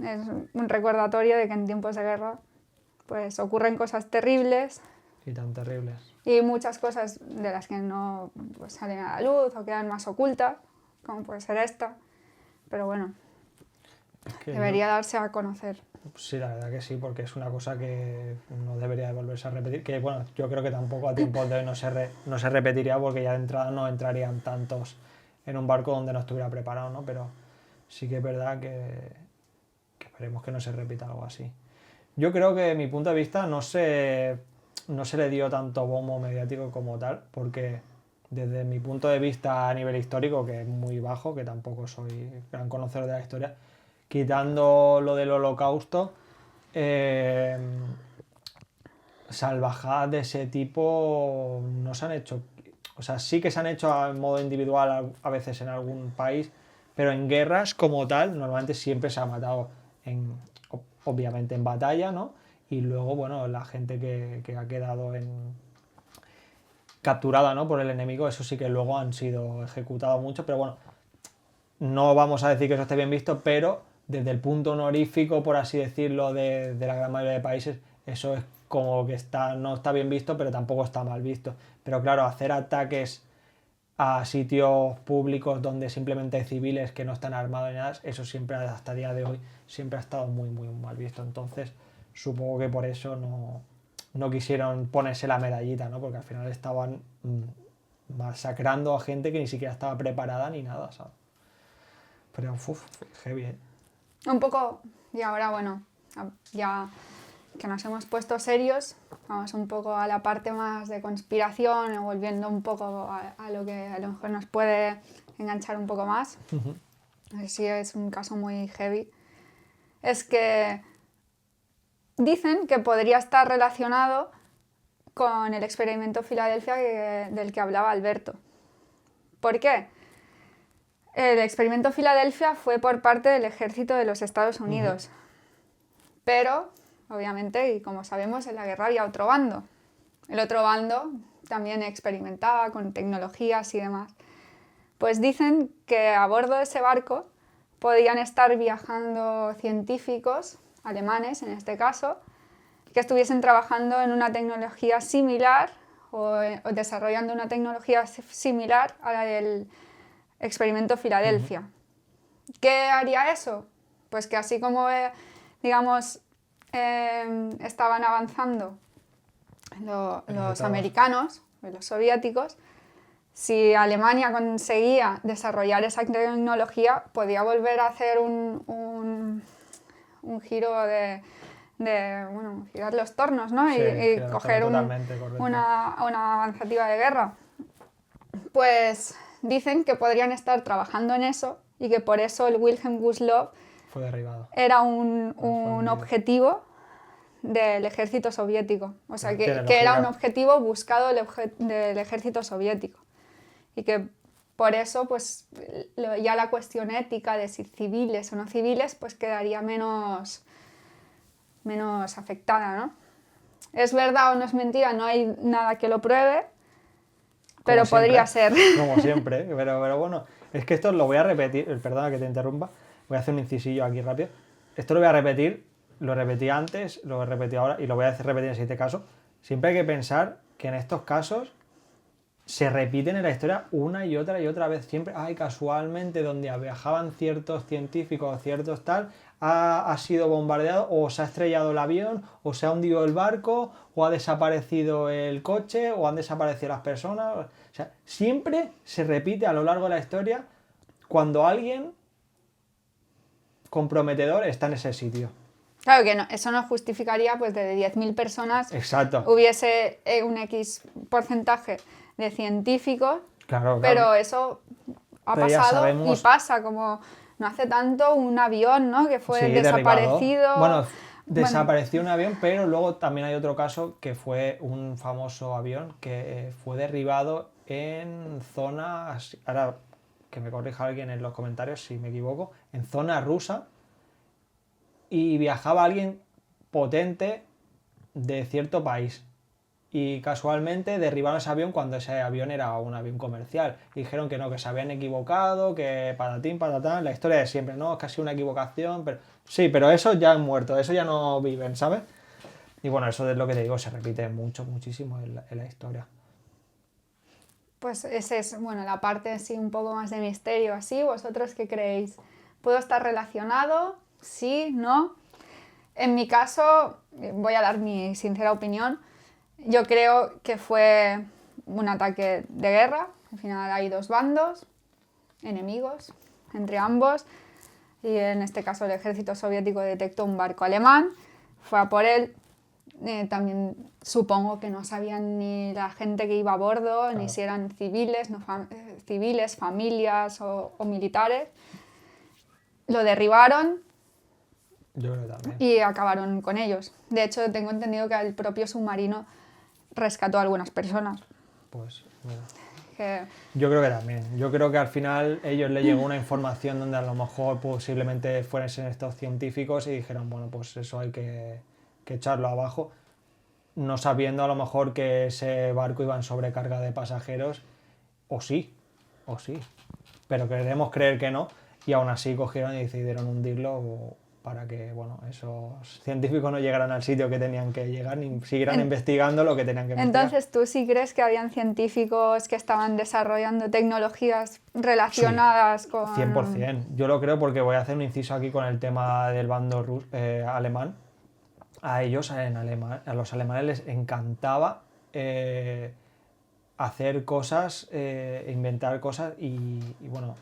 Speaker 2: es un recordatorio de que en tiempos de guerra pues ocurren cosas terribles
Speaker 1: Y tan terribles.
Speaker 2: y muchas cosas de las que no pues, salen a la luz o quedan más ocultas, como puede ser esta. Pero bueno,
Speaker 1: Es que
Speaker 2: debería darse a conocer.
Speaker 1: sí, la verdad que sí, porque es una cosa que no debería de volverse a repetir. Que bueno, yo creo que tampoco a tiempos de hoy no se repetiría, porque ya de entrada no entrarían tantos en un barco donde no estuviera preparado, ¿no? Pero sí que es verdad que esperemos que no se repita algo así. Yo creo que, de mi punto de vista, no se le dio tanto bombo mediático como tal, porque desde mi punto de vista a nivel histórico, que es muy bajo, que tampoco soy gran conocedor de la historia, quitando lo del holocausto, eh, salvajadas de ese tipo no se han hecho. O sea, sí que se han hecho en modo individual a veces en algún país, pero en guerras como tal, normalmente siempre se ha matado, obviamente en batalla, ¿no? Y luego, bueno, la gente que ha quedado capturada, ¿no? Por el enemigo, eso sí que luego han sido ejecutados muchos, pero bueno, no vamos a decir que eso esté bien visto, pero desde el punto honorífico, por así decirlo, de la gran mayoría de países, eso es como que no está bien visto, pero tampoco está mal visto. Pero claro, hacer ataques a sitios públicos donde simplemente hay civiles que no están armados ni nada, eso siempre, hasta el día de hoy, siempre ha estado muy, muy mal visto. Entonces, supongo que por eso no quisieron ponerse la medallita, ¿no? Porque al final estaban masacrando a gente que ni siquiera estaba preparada ni nada, ¿sabes? Pero, uff, heavy, ¿eh?
Speaker 2: Un poco, y ahora bueno, ya que nos hemos puesto serios, vamos un poco a la parte más de conspiración, o volviendo un poco a lo que a lo mejor nos puede enganchar un poco más. Así es un caso muy heavy. Es que dicen que podría estar relacionado con el experimento Filadelfia del que hablaba Alberto. ¿Por qué? El experimento Filadelfia fue por parte del ejército de los Estados Unidos. Pero, obviamente, y como sabemos, en la guerra había otro bando. El otro bando también experimentaba con tecnologías y demás. Pues dicen que a bordo de ese barco podían estar viajando científicos, alemanes en este caso, que estuviesen trabajando en una tecnología similar o desarrollando una tecnología similar a la del experimento Filadelfia. ¿Qué haría eso? Pues que así como, digamos, estaban avanzando los americanos, los soviéticos, si Alemania conseguía desarrollar esa tecnología, podía volver a hacer un giro de bueno, girar los tornos, ¿no?
Speaker 1: Sí,
Speaker 2: y
Speaker 1: claro,
Speaker 2: coger
Speaker 1: totalmente correcto.
Speaker 2: una avanzativa de guerra. Pues dicen que podrían estar trabajando en eso y que por eso el Wilhelm Gustloff
Speaker 1: Fue derribado.
Speaker 2: era un
Speaker 1: hundido.
Speaker 2: objetivo del ejército soviético. O sea,
Speaker 1: Tiene
Speaker 2: que era
Speaker 1: lógica.
Speaker 2: un objetivo buscado del ejército soviético. Y que por eso, pues, ya la cuestión ética de si civiles o no civiles, pues quedaría menos afectada, ¿no? Es verdad o no es mentira, no hay nada que lo pruebe, pero
Speaker 1: Como
Speaker 2: podría
Speaker 1: siempre,
Speaker 2: ser.
Speaker 1: Como siempre, pero bueno, es que esto lo voy a repetir, perdona que te interrumpa, voy a hacer un incisillo aquí rápido. Esto lo voy a repetir, lo repetí antes, lo he repetido ahora y lo voy a repetir en este caso. Siempre hay que pensar que en estos casos se repiten en la historia una y otra vez. Siempre, casualmente donde viajaban ciertos científicos, ciertos tal, ha sido bombardeado o se ha estrellado el avión o se ha hundido el barco o ha desaparecido el coche o han desaparecido las personas. O sea, siempre se repite a lo largo de la historia cuando alguien comprometedor está en ese sitio.
Speaker 2: Claro que no, eso no justificaría pues de 10.000 personas
Speaker 1: Exacto.
Speaker 2: hubiese un X porcentaje de científicos,
Speaker 1: Claro,
Speaker 2: pero eso ha
Speaker 1: Pero ya
Speaker 2: pasado
Speaker 1: sabemos-
Speaker 2: y pasa, como no hace tanto un avión, ¿no? Que fue
Speaker 1: Sí,
Speaker 2: desaparecido.
Speaker 1: derribado. Bueno, desapareció un avión, pero luego también hay otro caso que fue un famoso avión que fue derribado en zonas, ahora que me corrija alguien en los comentarios si me equivoco, en zona rusa y viajaba alguien potente de cierto país. Y casualmente derribaron ese avión cuando ese avión era un avión comercial. Y dijeron que no, que se habían equivocado, que patatín, patatán, la historia de siempre, ¿no? Es casi una equivocación, pero sí, pero eso ya han muerto, eso ya no viven, ¿sabes? Y bueno, eso es lo que te digo, se repite muchísimo en la historia.
Speaker 2: Pues esa es, bueno, la parte así un poco más de misterio, así. ¿Vosotros qué creéis? ¿Puedo estar relacionado? ¿Sí? ¿No? En mi caso, voy a dar mi sincera opinión. Yo creo que fue un ataque de guerra. Al final hay dos bandos, enemigos, entre ambos. Y en este caso el ejército soviético detectó un barco alemán, fue a por él. También supongo que no sabían ni la gente que iba a bordo,
Speaker 1: Claro.
Speaker 2: ni si eran civiles, civiles, familias o militares. Lo derribaron
Speaker 1: Yo creo que también.
Speaker 2: y acabaron con ellos. De hecho, tengo entendido que el propio submarino rescató a algunas personas.
Speaker 1: Pues mira.
Speaker 2: Que,
Speaker 1: Yo creo que también. Yo creo que al final ellos le llegó una información donde a lo mejor posiblemente fuesen estos científicos y dijeron, bueno, pues eso hay que echarlo abajo, no sabiendo a lo mejor que ese barco iba en sobrecarga de pasajeros, o sí, pero queremos creer que no, y aún así cogieron y decidieron hundirlo para que, bueno, esos científicos no llegaran al sitio que tenían que llegar ni siguieran investigando lo que tenían que investigar.
Speaker 2: entonces, ¿tú sí crees que habían científicos que estaban desarrollando tecnologías relacionadas con...?
Speaker 1: 100%. Yo lo creo porque voy a hacer un inciso aquí con el tema del bando alemán. A ellos, a los alemanes les encantaba hacer cosas, inventar cosas y, bueno,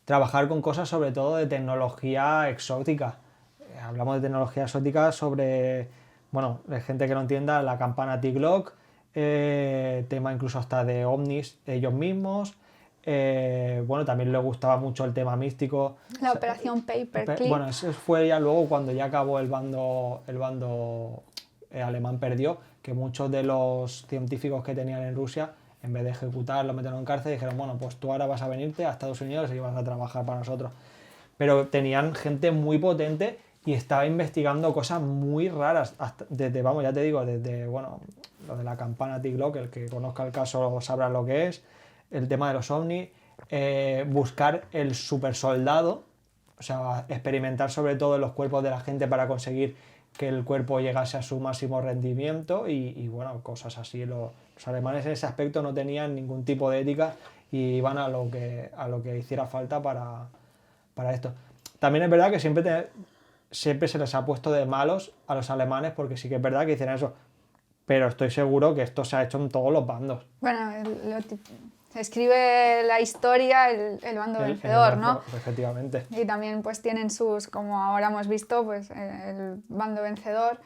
Speaker 1: trabajar con cosas sobre todo de tecnología exótica. Hablamos de tecnología exótica sobre, bueno, de gente que no entienda, la campana T-Glock, tema incluso hasta de ovnis ellos mismos. Bueno, también les gustaba mucho el tema místico.
Speaker 2: La operación Paperclip.
Speaker 1: Bueno, eso fue ya luego cuando ya acabó el bando alemán perdió, que muchos de los científicos que tenían en Rusia, en vez de ejecutar, lo metieron en cárcel y dijeron, bueno, pues tú ahora vas a venirte a Estados Unidos y vas a trabajar para nosotros. Pero tenían gente muy potente y estaba investigando cosas muy raras, desde, vamos, ya te digo, desde, bueno, lo de la campana T-Glock, el que conozca el caso sabrá lo que es, el tema de los ovnis, buscar el super soldado, o sea, experimentar sobre todo en los cuerpos de la gente para conseguir que el cuerpo llegase a su máximo rendimiento y bueno, cosas así. Los alemanes en ese aspecto no tenían ningún tipo de ética y iban a lo que hiciera falta para esto. También es verdad que siempre se les ha puesto de malos a los alemanes porque sí que es verdad que hicieron eso, pero estoy seguro que esto se ha hecho en todos los bandos.
Speaker 2: Bueno, escribe la historia el bando vencedor, ¿no?
Speaker 1: Efectivamente.
Speaker 2: Y también pues tienen sus, como ahora hemos visto, pues el bando vencedor,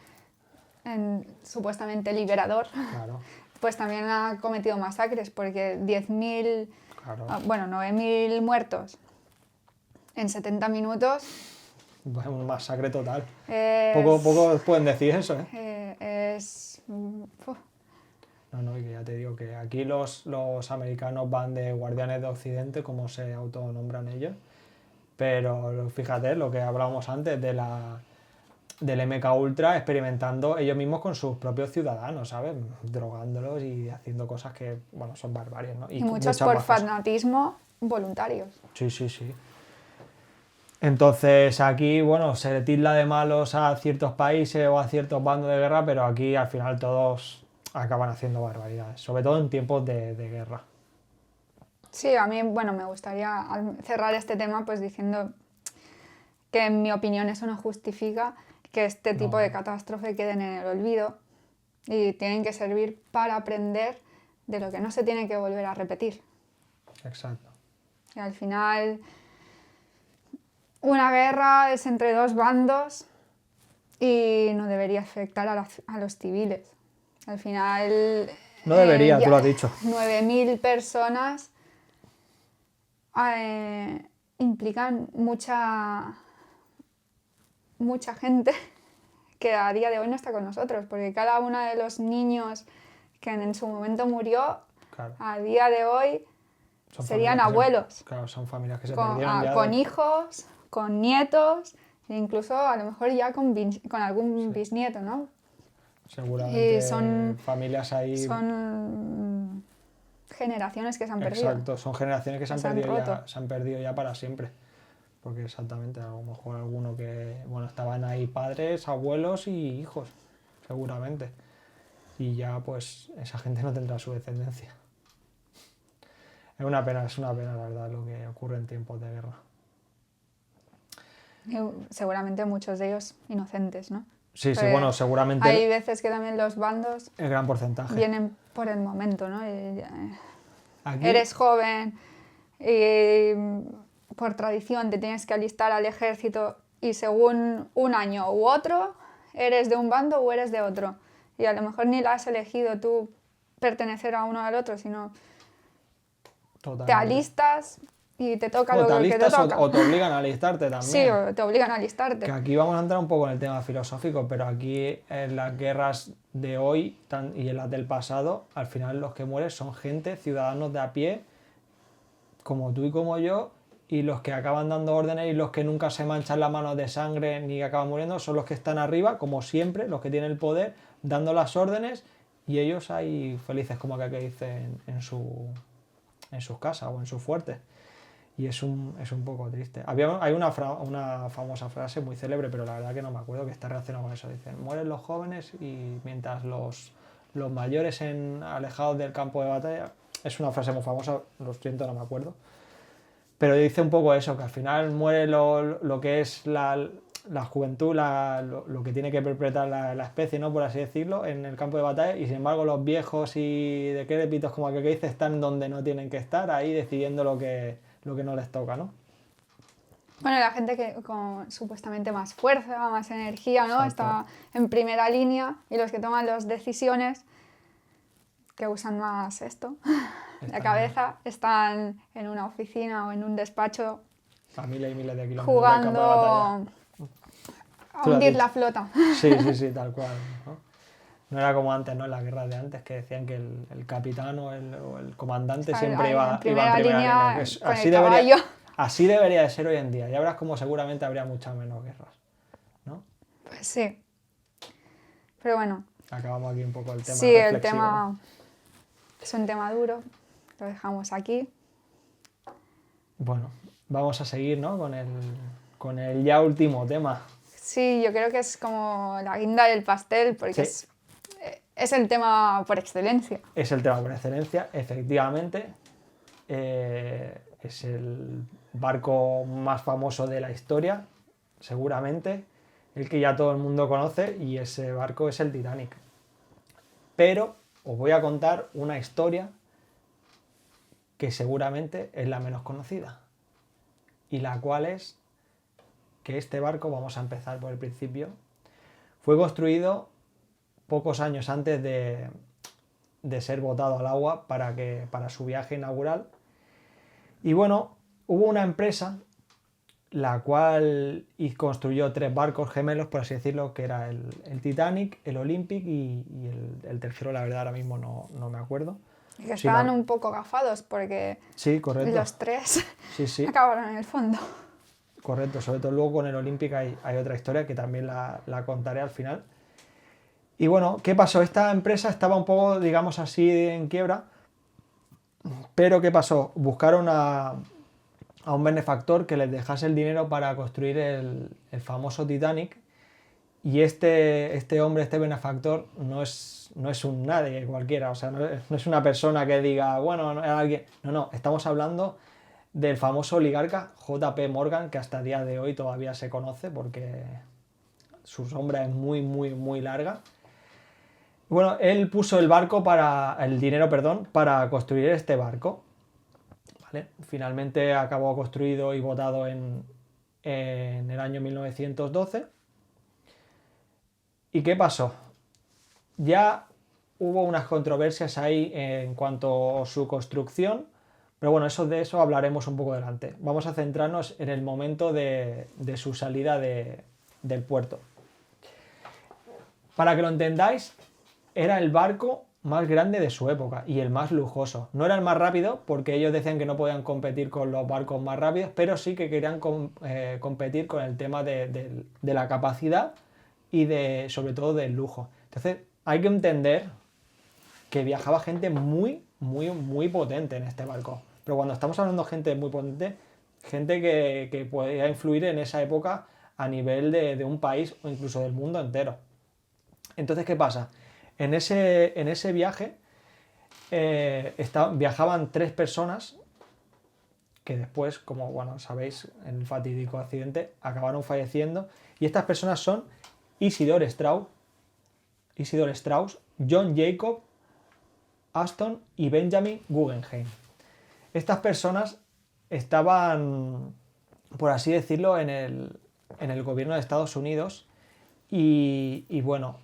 Speaker 2: supuestamente liberador,
Speaker 1: Claro,
Speaker 2: pues también ha cometido masacres porque 10.000,
Speaker 1: claro.
Speaker 2: 9.000 muertos en 70 minutos.
Speaker 1: Un masacre total.
Speaker 2: Es,
Speaker 1: Poco pueden decir eso, ¿eh?
Speaker 2: uf.
Speaker 1: No, y que ya te digo que aquí los americanos van de guardianes de Occidente, como se autonombran ellos, pero fíjate lo que hablábamos antes del MK Ultra experimentando ellos mismos con sus propios ciudadanos, ¿sabes? Drogándolos y haciendo cosas que, bueno, son barbarias, ¿no?
Speaker 2: Y muchos
Speaker 1: muchas
Speaker 2: por
Speaker 1: más cosas.
Speaker 2: fanatismo voluntarios.
Speaker 1: Sí. Entonces aquí, bueno, se le tilda de malos a ciertos países o a ciertos bandos de guerra, pero aquí al final todos acaban haciendo barbaridades, sobre todo en tiempos de guerra.
Speaker 2: Sí, a mí, bueno, me gustaría cerrar este tema pues diciendo que en mi opinión eso no justifica que este tipo de catástrofe queden en el olvido y tienen que servir para aprender de lo que no se tiene que volver a repetir.
Speaker 1: Exacto.
Speaker 2: Y al final una guerra es entre dos bandos y no debería afectar a los civiles. Al final...
Speaker 1: No debería, tú lo has dicho.
Speaker 2: 9.000 personas implican mucha gente que a día de hoy no está con nosotros, porque cada uno de los niños que en su momento murió,
Speaker 1: Claro.
Speaker 2: a día de hoy
Speaker 1: Son
Speaker 2: serían
Speaker 1: familias
Speaker 2: abuelos,
Speaker 1: claro, son familias que se perdieron ya.
Speaker 2: con hijos, con nietos, e incluso a lo mejor ya con algún bisnieto, ¿no?
Speaker 1: Seguramente
Speaker 2: son
Speaker 1: familias ahí.
Speaker 2: Son generaciones que se han perdido.
Speaker 1: Exacto, son generaciones que se han perdido ya para siempre. Porque exactamente, a lo mejor alguno que, bueno, estaban ahí padres, abuelos y hijos, seguramente. Y ya pues esa gente no tendrá su descendencia. Es una pena, la verdad, lo que ocurre en tiempos de guerra.
Speaker 2: Y seguramente muchos de ellos inocentes, ¿no?
Speaker 1: Sí, bueno, seguramente.
Speaker 2: Hay veces que también los bandos
Speaker 1: el gran porcentaje
Speaker 2: vienen por el momento, ¿no?
Speaker 1: Aquí,
Speaker 2: Eres joven y por tradición te tienes que alistar al ejército y según un año u otro eres de un bando o eres de otro. Y a lo mejor ni la has elegido tú pertenecer a uno o al otro, sino
Speaker 1: totalmente.
Speaker 2: te alistas y te toca
Speaker 1: O
Speaker 2: lo
Speaker 1: te
Speaker 2: que
Speaker 1: alistas
Speaker 2: te toca.
Speaker 1: o te obligan a alistarte también.
Speaker 2: Sí, o te obligan a alistarte.
Speaker 1: Que aquí vamos a entrar un poco en el tema filosófico, pero aquí en las guerras de hoy y en las del pasado, al final los que mueren son gente, ciudadanos de a pie, como tú y como yo, y los que acaban dando órdenes y los que nunca se manchan las manos de sangre ni acaban muriendo son los que están arriba, como siempre, los que tienen el poder, dando las órdenes, y ellos ahí felices, como que dicen en sus casas o en sus fuertes. Y es un poco triste. Hay una famosa frase muy célebre, pero la verdad que no me acuerdo, que está relacionada con eso. Dicen, mueren los jóvenes y mientras los mayores alejados del campo de batalla... Es una frase muy famosa, lo siento, no me acuerdo. Pero dice un poco eso, que al final muere lo que es la juventud, lo que tiene que perpetrar la especie, ¿no? Por así decirlo, en el campo de batalla, y sin embargo los viejos y decrépitos, como aquel que dice, están donde no tienen que estar, ahí decidiendo lo que no les toca, ¿no?
Speaker 2: Bueno, la gente que con supuestamente más fuerza, más energía, ¿no?
Speaker 1: Exacto.
Speaker 2: Está en primera línea y los que toman las decisiones, que usan más la cabeza, están en una oficina o en un despacho
Speaker 1: a miles y miles de kilómetros
Speaker 2: jugando
Speaker 1: del campo de batalla.
Speaker 2: a hundir la flota.
Speaker 1: Sí, tal cual, ¿no? No era como antes, ¿no? En las guerras de antes, que decían que el capitán o el comandante siempre iba en primera línea. Así debería de ser hoy en día. Ya verás como seguramente habría muchas menos guerras, ¿no?
Speaker 2: Pues sí. Pero bueno.
Speaker 1: Acabamos aquí un poco el tema.
Speaker 2: Sí, el tema, ¿no? Es un tema duro. Lo dejamos aquí.
Speaker 1: Bueno, vamos a seguir, ¿no? Con el ya último tema.
Speaker 2: Sí, yo creo que es como la guinda del pastel, porque
Speaker 1: sí.
Speaker 2: Es el tema por excelencia.
Speaker 1: Es el tema por excelencia, efectivamente. Es el barco más famoso de la historia, seguramente, el que ya todo el mundo conoce, y ese barco es el Titanic. Pero os voy a contar una historia que seguramente es la menos conocida. Y la cual es que este barco, vamos a empezar por el principio, fue construido pocos años antes de ser botado al agua para su viaje inaugural. Y bueno, hubo una empresa la cual construyó 3 barcos gemelos, por así decirlo, que era el Titanic, el Olympic y el tercero, la verdad, ahora mismo no me acuerdo.
Speaker 2: Y que estaban un poco gafados porque
Speaker 1: sí, correcto.
Speaker 2: los 3
Speaker 1: sí.
Speaker 2: acabaron en el fondo.
Speaker 1: Correcto, sobre todo luego con el Olympic hay otra historia que también la contaré al final. Y bueno, ¿qué pasó? Esta empresa estaba un poco, digamos así, en quiebra, pero ¿qué pasó? Buscaron a un benefactor que les dejase el dinero para construir el famoso Titanic, y este hombre, este benefactor, no es un nadie cualquiera, o sea, no es una persona que diga, bueno, alguien. No, estamos hablando del famoso oligarca JP Morgan, que hasta el día de hoy todavía se conoce porque su sombra es muy, muy, muy larga. Bueno, él puso el dinero para construir este barco. ¿Vale? Finalmente acabó construido y votado en el año 1912. ¿Y qué pasó? Ya hubo unas controversias ahí en cuanto a su construcción, pero bueno, de eso hablaremos un poco adelante. Vamos a centrarnos en el momento de su salida del puerto. Para que lo entendáis, era el barco más grande de su época y el más lujoso. No era el más rápido, porque ellos decían que no podían competir con los barcos más rápidos, pero sí que querían competir con el tema de la capacidad y sobre todo del lujo. Entonces hay que entender que viajaba gente muy, muy, muy potente en este barco. Pero cuando estamos hablando de gente muy potente, gente que podía influir en esa época a nivel de un país o incluso del mundo entero. Entonces, ¿qué pasa? En ese viaje viajaban 3 personas que después, como bueno, sabéis, en el fatídico accidente acabaron falleciendo. Y estas personas son Isidor Straus, John Jacob Astor y Benjamin Guggenheim. Estas personas estaban, por así decirlo, en el gobierno de Estados Unidos y bueno,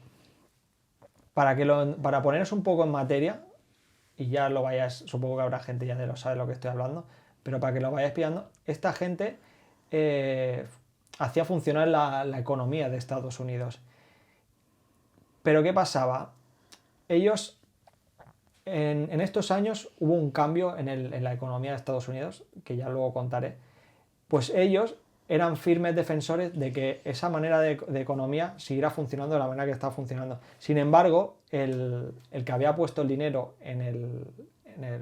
Speaker 1: para poneros un poco en materia, y ya lo vayáis, supongo que habrá gente ya de lo sabe lo que estoy hablando, pero para que lo vayáis pillando, esta gente hacía funcionar la economía de Estados Unidos. Pero ¿qué pasaba? Ellos, en estos años hubo un cambio en la economía de Estados Unidos, que ya luego contaré. Pues ellos eran firmes defensores de que esa manera de economía siguiera funcionando de la manera que estaba funcionando. Sin embargo, el que había puesto el dinero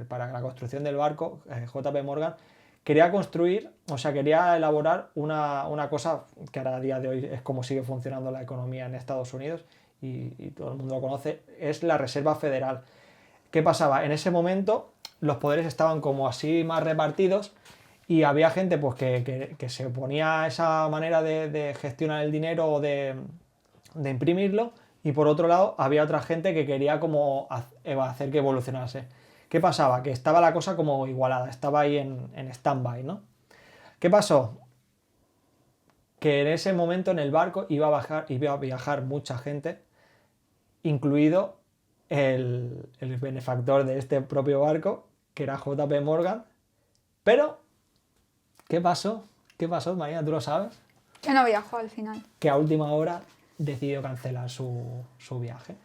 Speaker 1: para la construcción del barco, JP Morgan, quería quería elaborar una cosa que ahora a día de hoy es como sigue funcionando la economía en Estados Unidos y todo el mundo lo conoce, es la Reserva Federal. ¿Qué pasaba? En ese momento los poderes estaban como así más repartidos y había gente pues que se oponía a esa manera de gestionar el dinero o de imprimirlo, y por otro lado había otra gente que quería como hacer que evolucionase. ¿Qué pasaba? Que estaba la cosa como igualada, estaba ahí en stand-by, ¿no? ¿Qué pasó? Que en ese momento en el barco iba a viajar mucha gente, incluido el benefactor de este propio barco, que era JP Morgan. Pero, ¿qué pasó? ¿Qué pasó, Marina? ¿Tú lo sabes?
Speaker 2: Que no viajó al final.
Speaker 1: Que a última hora decidió cancelar su viaje.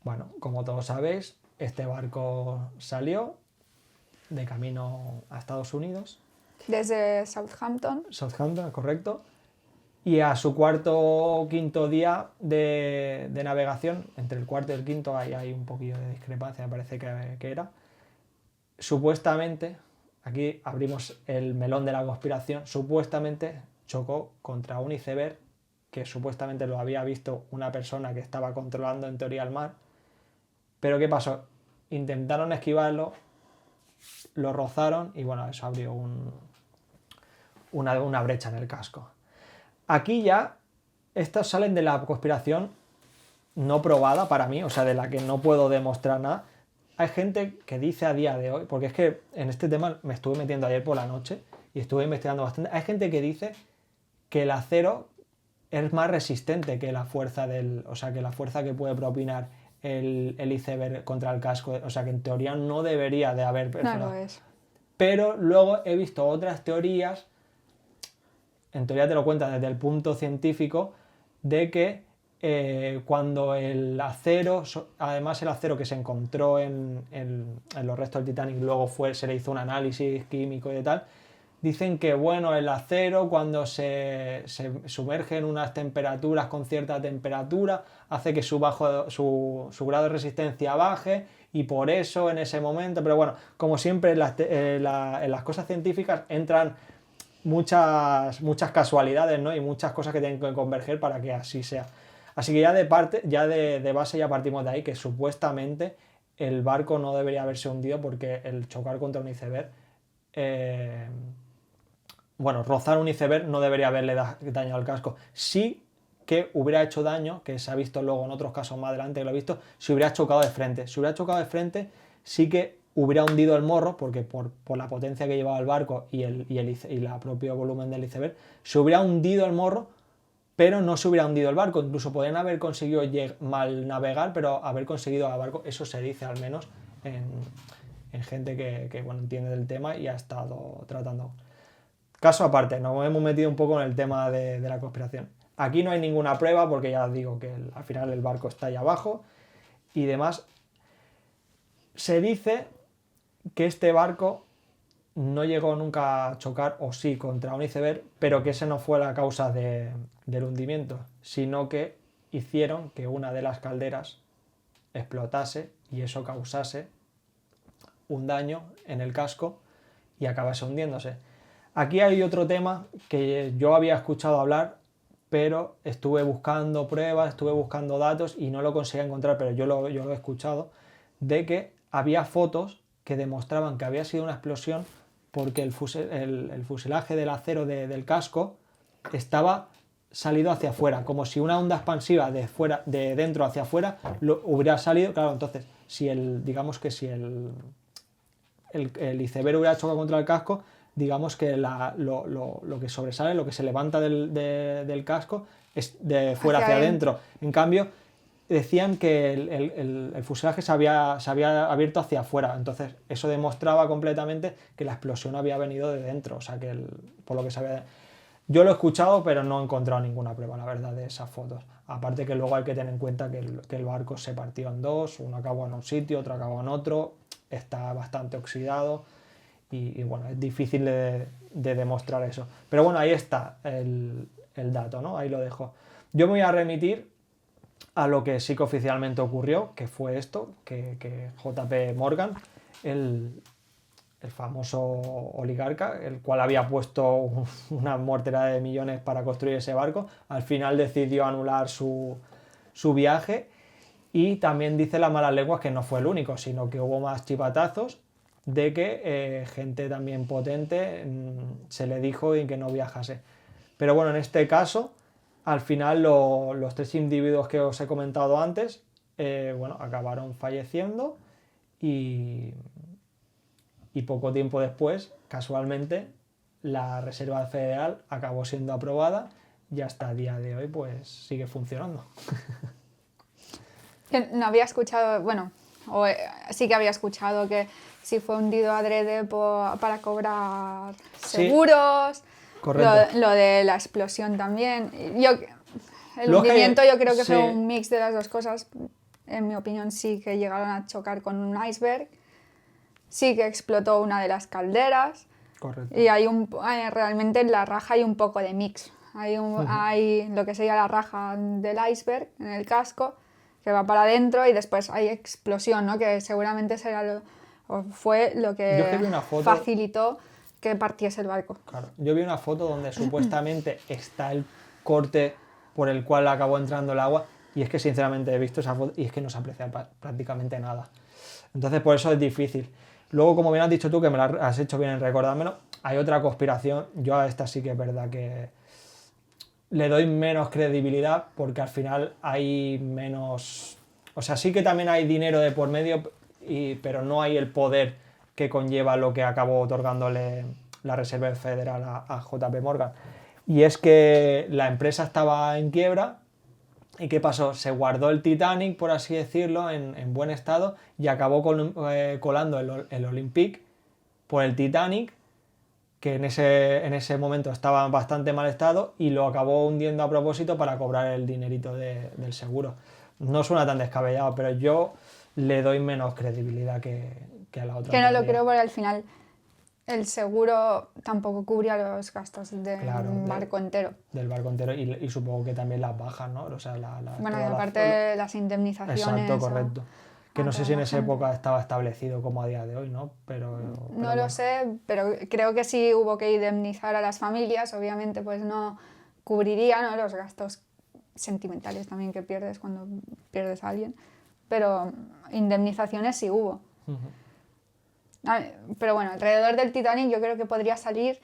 Speaker 1: Bueno, como todos sabéis, este barco salió de camino a Estados Unidos.
Speaker 2: Desde Southampton.
Speaker 1: Southampton, correcto. Y a su cuarto o quinto día de navegación, entre el cuarto y el quinto hay un poquillo de discrepancia, me parece que era. Supuestamente, aquí abrimos el melón de la conspiración, supuestamente chocó contra un iceberg que supuestamente lo había visto una persona que estaba controlando en teoría el mar. Pero ¿qué pasó? Intentaron esquivarlo, lo rozaron y bueno, eso abrió una brecha en el casco. Aquí ya, estos salen de la conspiración no probada para mí, o sea, de la que no puedo demostrar nada. hay gente que dice a día de hoy, porque es que en este tema me estuve metiendo ayer por la noche y estuve investigando bastante, hay gente que dice que el acero es más resistente que la fuerza o sea, que la fuerza que puede propinar el iceberg contra el casco, o sea, que en teoría no debería de haber perforado.
Speaker 2: No lo es.
Speaker 1: Pero luego he visto otras teorías, en teoría te lo cuentan desde el punto científico, de que cuando el acero, además el acero que se encontró en los restos del Titanic, luego se le hizo un análisis químico y tal, dicen que bueno, el acero cuando se sumerge en unas temperaturas con cierta temperatura, hace que su grado de resistencia baje y por eso en ese momento, pero bueno, como siempre en las cosas científicas entran muchas casualidades, ¿no? Y muchas cosas que tienen que converger para que así sea. Así que ya de base ya partimos de ahí, que supuestamente el barco no debería haberse hundido porque el chocar contra un iceberg, rozar un iceberg no debería haberle daño al casco. Sí que hubiera hecho daño, que se ha visto luego en otros casos más adelante que lo he visto, si hubiera chocado de frente. Si hubiera chocado de frente, sí que hubiera hundido el morro, porque por la potencia que llevaba el barco y el propio volumen del iceberg, se hubiera hundido el morro, pero no se hubiera hundido el barco. Incluso podrían haber conseguido mal navegar, pero haber conseguido al barco, eso se dice al menos en gente que bueno, entiende del tema y ha estado tratando. Caso aparte, nos hemos metido un poco en el tema de la conspiración. Aquí no hay ninguna prueba porque ya os digo que al final el barco está ahí abajo y demás. Se dice que este barco no llegó nunca a chocar, o sí, contra un iceberg, pero que ese no fue la causa del hundimiento, sino que hicieron que una de las calderas explotase y eso causase un daño en el casco y acabase hundiéndose. Aquí hay otro tema que yo había escuchado hablar, pero estuve buscando pruebas, estuve buscando datos y no lo conseguía encontrar, pero yo lo he escuchado, de que había fotos que demostraban que había sido una explosión porque el fuselaje del acero del casco estaba salido hacia afuera, como si una onda expansiva de dentro hacia afuera hubiera salido. Claro, entonces, digamos que si el iceberg hubiera chocado contra el casco, digamos que lo que sobresale, lo que se levanta del casco es de fuera hacia adentro. En cambio, decían que el fuselaje se había abierto hacia afuera, entonces eso demostraba completamente que la explosión había venido de dentro, o sea que por lo que sabía. Yo lo he escuchado, pero no he encontrado ninguna prueba, la verdad, de esas fotos. Aparte que luego hay que tener en cuenta que el barco se partió en dos, uno acabó en un sitio, otro acabó en otro, está bastante oxidado y bueno, es difícil de demostrar eso. Pero bueno, ahí está el dato, ¿no? Ahí lo dejo. Yo me voy a remitir a lo que sí que oficialmente ocurrió, que fue esto, que JP Morgan, el famoso oligarca, el cual había puesto una mortera de millones para construir ese barco, al final decidió anular su viaje y también dice las malas lenguas que no fue el único, sino que hubo más chivatazos de que gente también potente se le dijo y que no viajase. Pero bueno, en este caso, al final los tres individuos que os he comentado antes, acabaron falleciendo y poco tiempo después, casualmente, la Reserva Federal acabó siendo aprobada y hasta el día de hoy pues sigue funcionando.
Speaker 2: No había escuchado, sí que había escuchado que si fue hundido adrede para cobrar seguros, sí,
Speaker 1: correcto.
Speaker 2: Lo de la explosión también. El hundimiento yo creo que fue un mix de las dos cosas. En mi opinión sí que llegaron a chocar con un iceberg, sí que explotó una de las calderas.
Speaker 1: Correcto.
Speaker 2: Y realmente en la raja hay un poco de mix. Hay lo que sería la raja del iceberg en el casco, que va para adentro y después hay explosión, ¿no? Que seguramente fue lo que facilitó que partiese el barco.
Speaker 1: Claro. Yo vi una foto donde supuestamente está el corte por el cual acabó entrando el agua y es que sinceramente he visto esa foto y es que no se aprecia prácticamente nada. Entonces por eso es difícil. Luego, como bien has dicho tú, que me la has hecho bien en recordármelo, hay otra conspiración. Yo a esta sí que es verdad que le doy menos credibilidad porque al final hay menos... O sea, sí que también hay dinero de por medio, pero no hay el poder que conlleva lo que acabó otorgándole la Reserva Federal a JP Morgan. Y es que la empresa estaba en quiebra. ¿Y qué pasó? Se guardó el Titanic, por así decirlo, en buen estado y acabó colando el Olympic por el Titanic, que en ese momento estaba en bastante mal estado, y lo acabó hundiendo a propósito para cobrar el dinerito del seguro. No suena tan descabellado, pero yo le doy menos credibilidad que a la otra.
Speaker 2: Que no lo creo, porque al final el seguro tampoco cubría los gastos del barco entero.
Speaker 1: Del barco entero y supongo que también las bajas, ¿no? O sea,
Speaker 2: bueno, y aparte las indemnizaciones.
Speaker 1: Exacto, correcto. Que no sé si en esa época estaba establecido como a día de hoy, ¿no? Pero
Speaker 2: no lo sé, pero creo que sí hubo que indemnizar a las familias. Obviamente pues no cubriría, ¿no?, los gastos sentimentales también que pierdes cuando pierdes a alguien, pero indemnizaciones sí hubo. Pero bueno, alrededor del Titanic yo creo que podría salir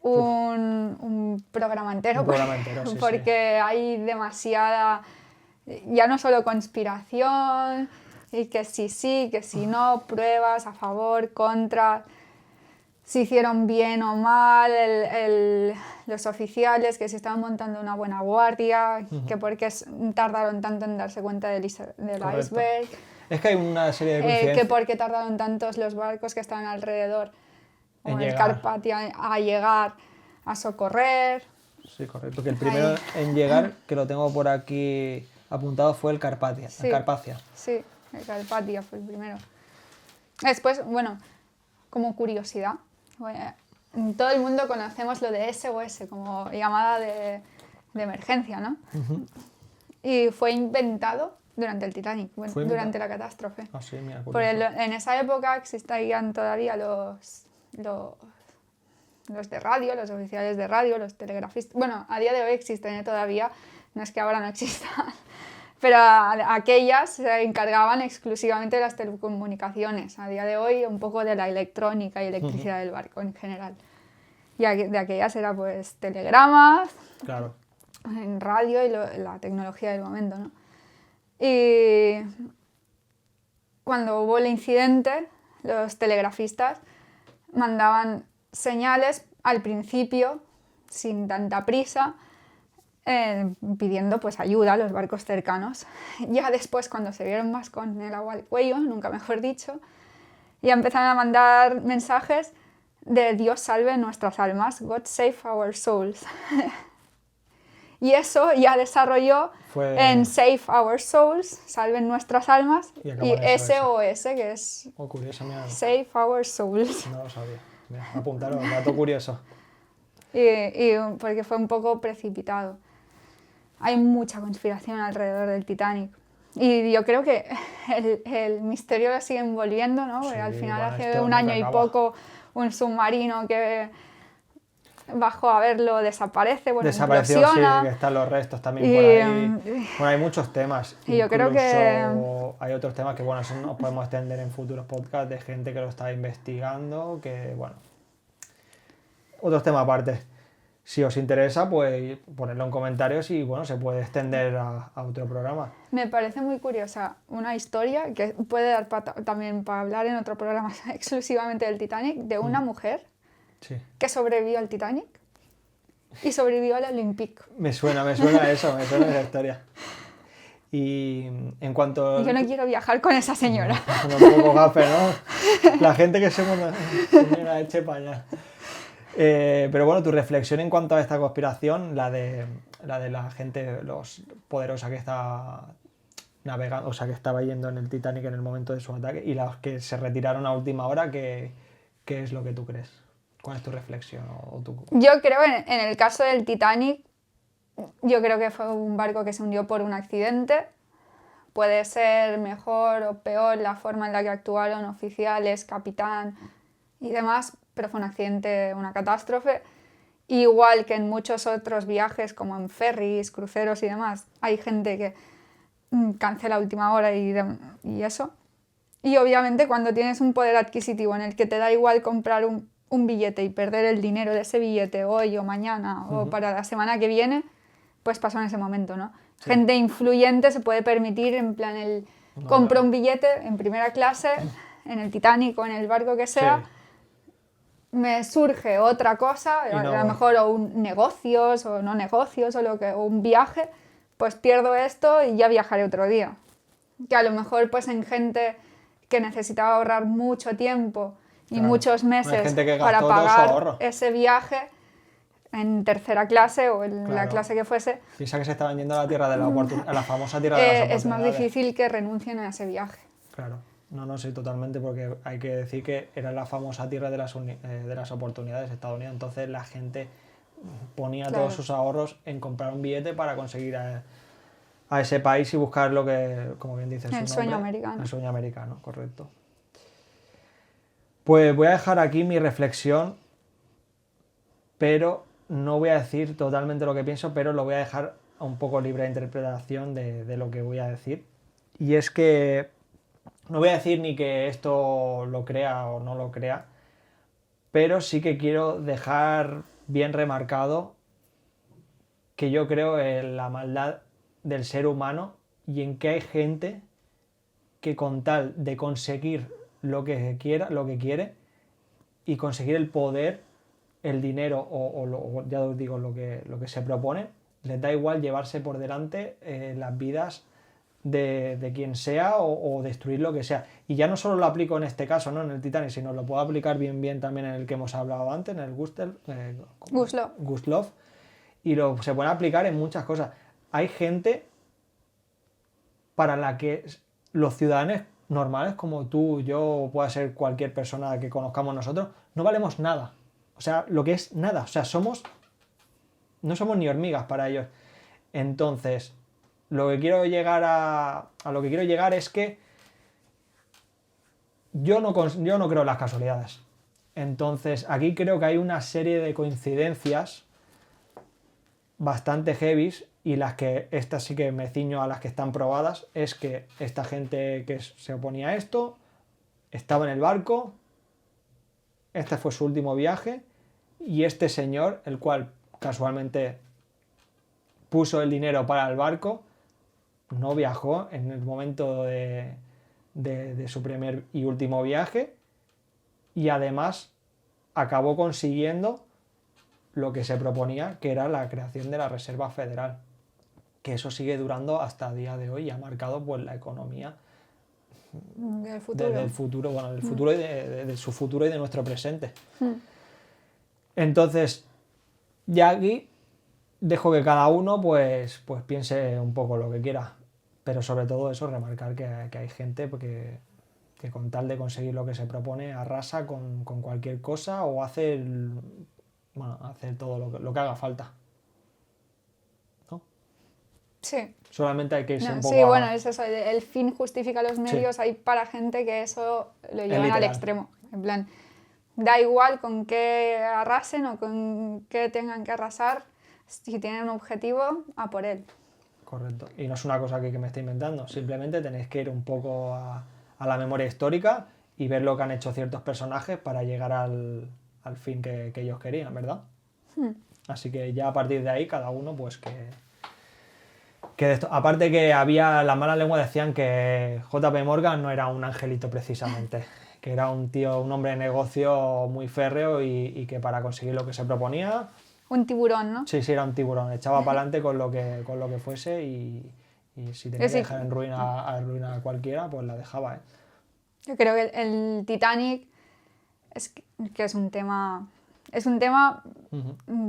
Speaker 2: un programa entero.
Speaker 1: Un programa entero, sí,
Speaker 2: porque hay demasiada, ya no solo conspiración, y que sí, que si no, pruebas a favor, contra, si hicieron bien o mal, los oficiales, que si estaban montando una buena guardia, que por qué tardaron tanto en darse cuenta del iceberg.
Speaker 1: Es que hay una serie de coincidencias.
Speaker 2: Que por qué tardaron tantos los barcos que estaban alrededor, como el Carpathia, a llegar a socorrer.
Speaker 1: Sí, correcto. Que el primero en llegar, que lo tengo por aquí apuntado, fue el Carpathia.
Speaker 2: Sí,
Speaker 1: el Carpathia.
Speaker 2: Sí, el Carpathia fue el primero. Después, bueno, como curiosidad, todo el mundo conocemos lo de SOS como llamada de emergencia, ¿no? Y fue inventado durante el Titanic, durante la catástrofe.
Speaker 1: Ah, sí, mira,
Speaker 2: en esa época existían todavía los de radio, los oficiales de radio, los telegrafistas. Bueno, a día de hoy existen todavía, no es que ahora no existan, pero aquellas se encargaban exclusivamente de las telecomunicaciones. A día de hoy un poco de la electrónica y electricidad del barco en general. Y de aquellas era pues telegramas,
Speaker 1: claro,
Speaker 2: en radio y la tecnología del momento, ¿no? Y cuando hubo el incidente, los telegrafistas mandaban señales al principio, sin tanta prisa, pidiendo pues ayuda a los barcos cercanos. Ya después, cuando se vieron más con el agua al cuello, nunca mejor dicho, ya empezaron a mandar mensajes de Dios salve nuestras almas, God save our souls. Y eso ya desarrolló en Save Our Souls, salven nuestras almas, y SOS, que es
Speaker 1: curioso, mira,
Speaker 2: Save Our Souls.
Speaker 1: No lo sabía. Mira, apuntaron, un dato curioso.
Speaker 2: Y porque fue un poco precipitado. Hay mucha conspiración alrededor del Titanic. Y yo creo que el misterio lo sigue envolviendo, ¿no? Porque al final hace un año y poco un submarino que bajó a verlo desaparece, bueno,
Speaker 1: desapareció,
Speaker 2: implosiona.
Speaker 1: Sí, que están los restos también por ahí. Bueno, hay muchos temas.
Speaker 2: Y yo creo que
Speaker 1: hay otros temas que, bueno, eso nos podemos extender en futuros podcasts de gente que lo está investigando, que, bueno, otros temas aparte. Si os interesa, pues ponedlo en comentarios y, bueno, se puede extender a otro programa.
Speaker 2: Me parece muy curiosa una historia que puede dar también para hablar en otro programa exclusivamente del Titanic, de una mujer que sobrevivió al Titanic y sobrevivió al Olympic.
Speaker 1: Me suena eso, me suena esa historia. Y en cuanto...
Speaker 2: Yo no quiero viajar con esa señora.
Speaker 1: Un poco gafe, ¿no? La gente que se señora eche para allá. Pero bueno, tu reflexión en cuanto a esta conspiración, la de la gente poderosa que está navegando, o sea, que estaba yendo en el Titanic en el momento de su ataque, y las que se retiraron a última hora, ¿qué es lo que tú crees? ¿Cuál es tu reflexión?
Speaker 2: Yo creo, en el caso del Titanic, yo creo que fue un barco que se hundió por un accidente. Puede ser mejor o peor la forma en la que actuaron oficiales, capitán y demás, pero fue un accidente, una catástrofe. Igual que en muchos otros viajes, como en ferries, cruceros y demás, hay gente que cancela a última hora y eso. Y obviamente cuando tienes un poder adquisitivo en el que te da igual comprar un billete y perder el dinero de ese billete hoy o mañana o para la semana que viene, pues pasó en ese momento, ¿no? Sí. Gente influyente se puede permitir, en plan,
Speaker 1: No,
Speaker 2: compro
Speaker 1: claro.
Speaker 2: un billete en primera clase, en el Titanic o en el barco que sea,
Speaker 1: Sí.
Speaker 2: me surge otra cosa,
Speaker 1: Y no
Speaker 2: a lo
Speaker 1: voy.
Speaker 2: mejor o negocios o no negocios o un viaje, pues pierdo esto y ya viajaré otro día. Que a lo mejor pues en gente que necesitaba ahorrar mucho tiempo y
Speaker 1: Claro.
Speaker 2: muchos
Speaker 1: Hay
Speaker 2: meses
Speaker 1: gente que
Speaker 2: para
Speaker 1: gastó todo su
Speaker 2: pagar
Speaker 1: ahorro.
Speaker 2: ese viaje en tercera clase o en la
Speaker 1: Claro.
Speaker 2: clase que fuese,
Speaker 1: Piensa que se está vendiendo a la tierra de la a la famosa tierra de las
Speaker 2: es más
Speaker 1: oportunidades.
Speaker 2: difícil que renuncien a ese viaje.
Speaker 1: Claro. No, sí, totalmente, porque hay que decir que era la famosa tierra de las oportunidades de Estados Unidos. Entonces la gente ponía
Speaker 2: Claro.
Speaker 1: todos sus ahorros en comprar un billete para conseguir a ese país y buscar lo que, como bien dice su
Speaker 2: El sueño
Speaker 1: nombre,
Speaker 2: americano.
Speaker 1: el sueño americano, correcto. Pues voy a dejar aquí mi reflexión, pero no voy a decir totalmente lo que pienso, pero lo voy a dejar un poco libre de interpretación de lo que voy a decir. Y es que no voy a decir ni que esto lo crea o no lo crea, pero sí que quiero dejar bien remarcado que yo creo en la maldad del ser humano y en que hay gente que con tal de conseguir lo que quiera, lo que quiere y conseguir el poder, el dinero o ya os digo lo que se propone, les da igual llevarse por delante las vidas de quien sea o destruir lo que sea. Y ya no solo lo aplico en este caso, ¿no? En el Titanic, sino lo puedo aplicar bien también en el que hemos hablado antes, en el Gustloff, y se puede aplicar en muchas cosas. Hay gente para la que los ciudadanos normales, como tú, yo, o pueda ser cualquier persona que conozcamos nosotros, no valemos nada. O sea, lo que es nada. O sea, no somos ni hormigas para ellos. Entonces, lo que quiero llegar a lo que quiero llegar es que yo no creo en las casualidades. Entonces, aquí creo que hay una serie de coincidencias bastante heavies y las que, estas sí que me ciño a las que están probadas, es que esta gente que se oponía a esto estaba en el barco, este fue su último viaje y este señor, el cual casualmente puso el dinero para el barco, no viajó en el momento de su primer y último viaje y además acabó consiguiendo lo que se proponía, que era la creación de la Reserva Federal, que eso sigue durando hasta el día de hoy y ha marcado pues la economía
Speaker 2: Del futuro.
Speaker 1: del futuro, bueno, del futuro y de su futuro y de nuestro presente.
Speaker 2: Mm.
Speaker 1: Entonces, ya aquí dejo que cada uno pues piense un poco lo que quiera, pero sobre todo eso, remarcar que hay gente que con tal de conseguir lo que se propone arrasa con cualquier cosa o hace todo lo que haga falta. ¿No?
Speaker 2: Sí.
Speaker 1: Solamente hay que irse
Speaker 2: No,
Speaker 1: un poco
Speaker 2: sí, bueno, es eso, el fin justifica los
Speaker 1: Sí.
Speaker 2: medios. Hay para gente que eso lo llevan al
Speaker 1: literal.
Speaker 2: extremo. En plan, da igual con qué arrasen o con qué tengan que arrasar, si tienen un objetivo, a por él.
Speaker 1: Correcto. Y no es una cosa que me estoy inventando. Simplemente tenéis que ir un poco a la memoria histórica y ver lo que han hecho ciertos personajes para llegar al fin que ellos querían, ¿verdad? Así que ya a partir de ahí cada uno pues que de esto. Aparte que había, las malas lenguas decían que JP Morgan no era un angelito precisamente, que era un tío, un hombre de negocio muy férreo y que para conseguir lo que se proponía,
Speaker 2: Un tiburón, ¿no?
Speaker 1: sí, era un tiburón, echaba para adelante con lo que fuese y si tenía que
Speaker 2: Sí.
Speaker 1: dejar en ruina a cualquiera, pues la dejaba, ¿eh?
Speaker 2: Yo creo que el Titanic que es un tema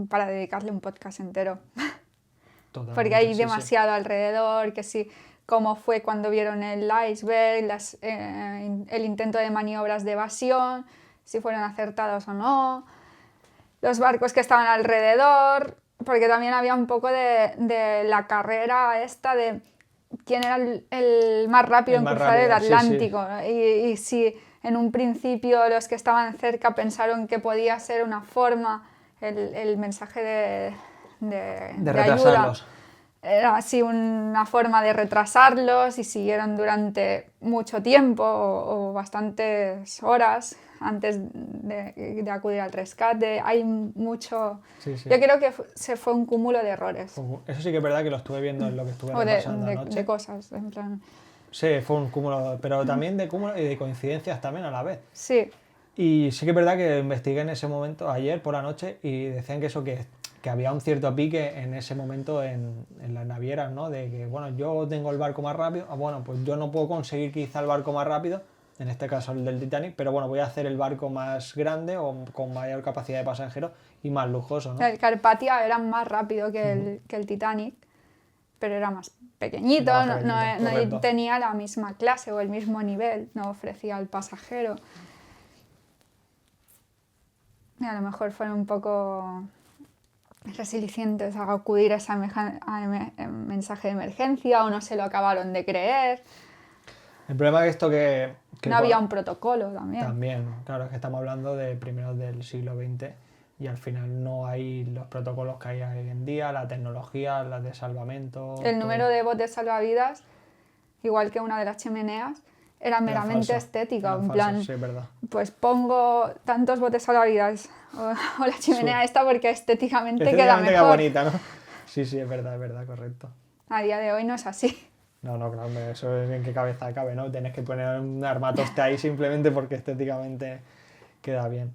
Speaker 2: para dedicarle un podcast entero.
Speaker 1: Totalmente,
Speaker 2: Porque hay
Speaker 1: sí.
Speaker 2: demasiado alrededor, que sí, cómo fue cuando vieron el iceberg, el intento de maniobras de evasión, si fueron acertados o no, los barcos que estaban alrededor, porque también había un poco de la carrera esta de quién era el más rápido en cruzar el Atlántico. Sí. Y si en un principio los que estaban cerca pensaron que podía ser una forma, el mensaje de
Speaker 1: retrasarlos.
Speaker 2: Ayuda, era así una forma de retrasarlos y siguieron durante mucho tiempo o bastantes horas antes de acudir al rescate. Hay mucho...
Speaker 1: Sí.
Speaker 2: Yo creo que se fue un cúmulo de errores.
Speaker 1: Eso sí que es verdad que lo estuve viendo en lo que estuve repasando anoche.
Speaker 2: De cosas, en plan...
Speaker 1: Sí, fue un cúmulo, pero también de cúmulo y de coincidencias también a la vez.
Speaker 2: Sí,
Speaker 1: Y sí que es verdad que investigué en ese momento, ayer por la noche, y decían que eso, que había un cierto pique en ese momento en las navieras, ¿no? De que, bueno, yo tengo el barco más rápido, bueno, pues yo no puedo conseguir quizá el barco más rápido, en este caso el del Titanic, pero bueno, voy a hacer el barco más grande o con mayor capacidad de pasajeros y más lujoso, ¿no?
Speaker 2: el Carpathia era más rápido que el Titanic, pero era más pequeñito,
Speaker 1: Era más pequeñito,
Speaker 2: no
Speaker 1: correcto.
Speaker 2: tenía la misma clase o el mismo nivel, no ofrecía al pasajero. Y a lo mejor fueron un poco resilicientes a acudir a ese mensaje de emergencia o no se lo acabaron de creer.
Speaker 1: El problema es esto que
Speaker 2: No había un protocolo también.
Speaker 1: también, claro, es que estamos hablando de primeros del siglo XX y al final no hay los protocolos que hay hoy en día, la tecnología, las de salvamento.
Speaker 2: El
Speaker 1: todo.
Speaker 2: número de botes salvavidas, igual que una de las chimeneas, era
Speaker 1: Era
Speaker 2: meramente
Speaker 1: falso,
Speaker 2: estética.
Speaker 1: era
Speaker 2: En
Speaker 1: falso,
Speaker 2: plan,
Speaker 1: sí, es verdad.
Speaker 2: pues pongo tantos botes salvavidas o la chimenea
Speaker 1: Sí.
Speaker 2: esta porque estéticamente queda
Speaker 1: Estéticamente queda
Speaker 2: mejor.
Speaker 1: bonita, ¿no? Sí, sí, es verdad, correcto.
Speaker 2: A día de hoy no es así.
Speaker 1: No, claro, hombre, eso es en qué cabeza cabe, ¿no? Tienes que poner un armatoste ahí simplemente porque estéticamente queda bien.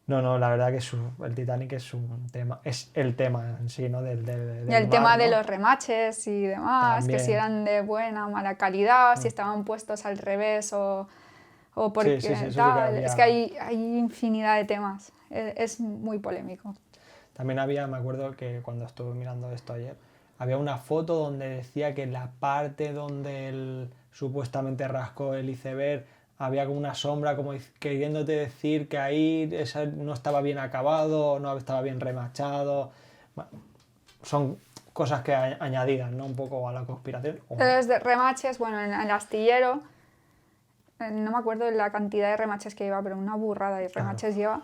Speaker 1: No, la verdad que el Titanic es un tema, es el tema en sí, ¿no?
Speaker 2: Y el
Speaker 1: del
Speaker 2: tema
Speaker 1: mar,
Speaker 2: de
Speaker 1: ¿no?
Speaker 2: los remaches y demás, que si
Speaker 1: También.
Speaker 2: eran de buena o mala calidad, si estaban puestos al revés o porque
Speaker 1: Sí, eso sí que
Speaker 2: tal.
Speaker 1: había.
Speaker 2: Es que hay infinidad de temas. Es muy polémico.
Speaker 1: También había, me acuerdo que cuando estuve mirando esto ayer, había una foto donde decía que en la parte donde él supuestamente rascó el iceberg había como una sombra como queriéndote decir que ahí no estaba bien acabado, no estaba bien remachado. Bueno, son cosas que añadidas, ¿no? Un poco a la conspiración. O no.
Speaker 2: Los de remaches, bueno, en el astillero, no me acuerdo de la cantidad de remaches que lleva, pero una burrada de remaches lleva.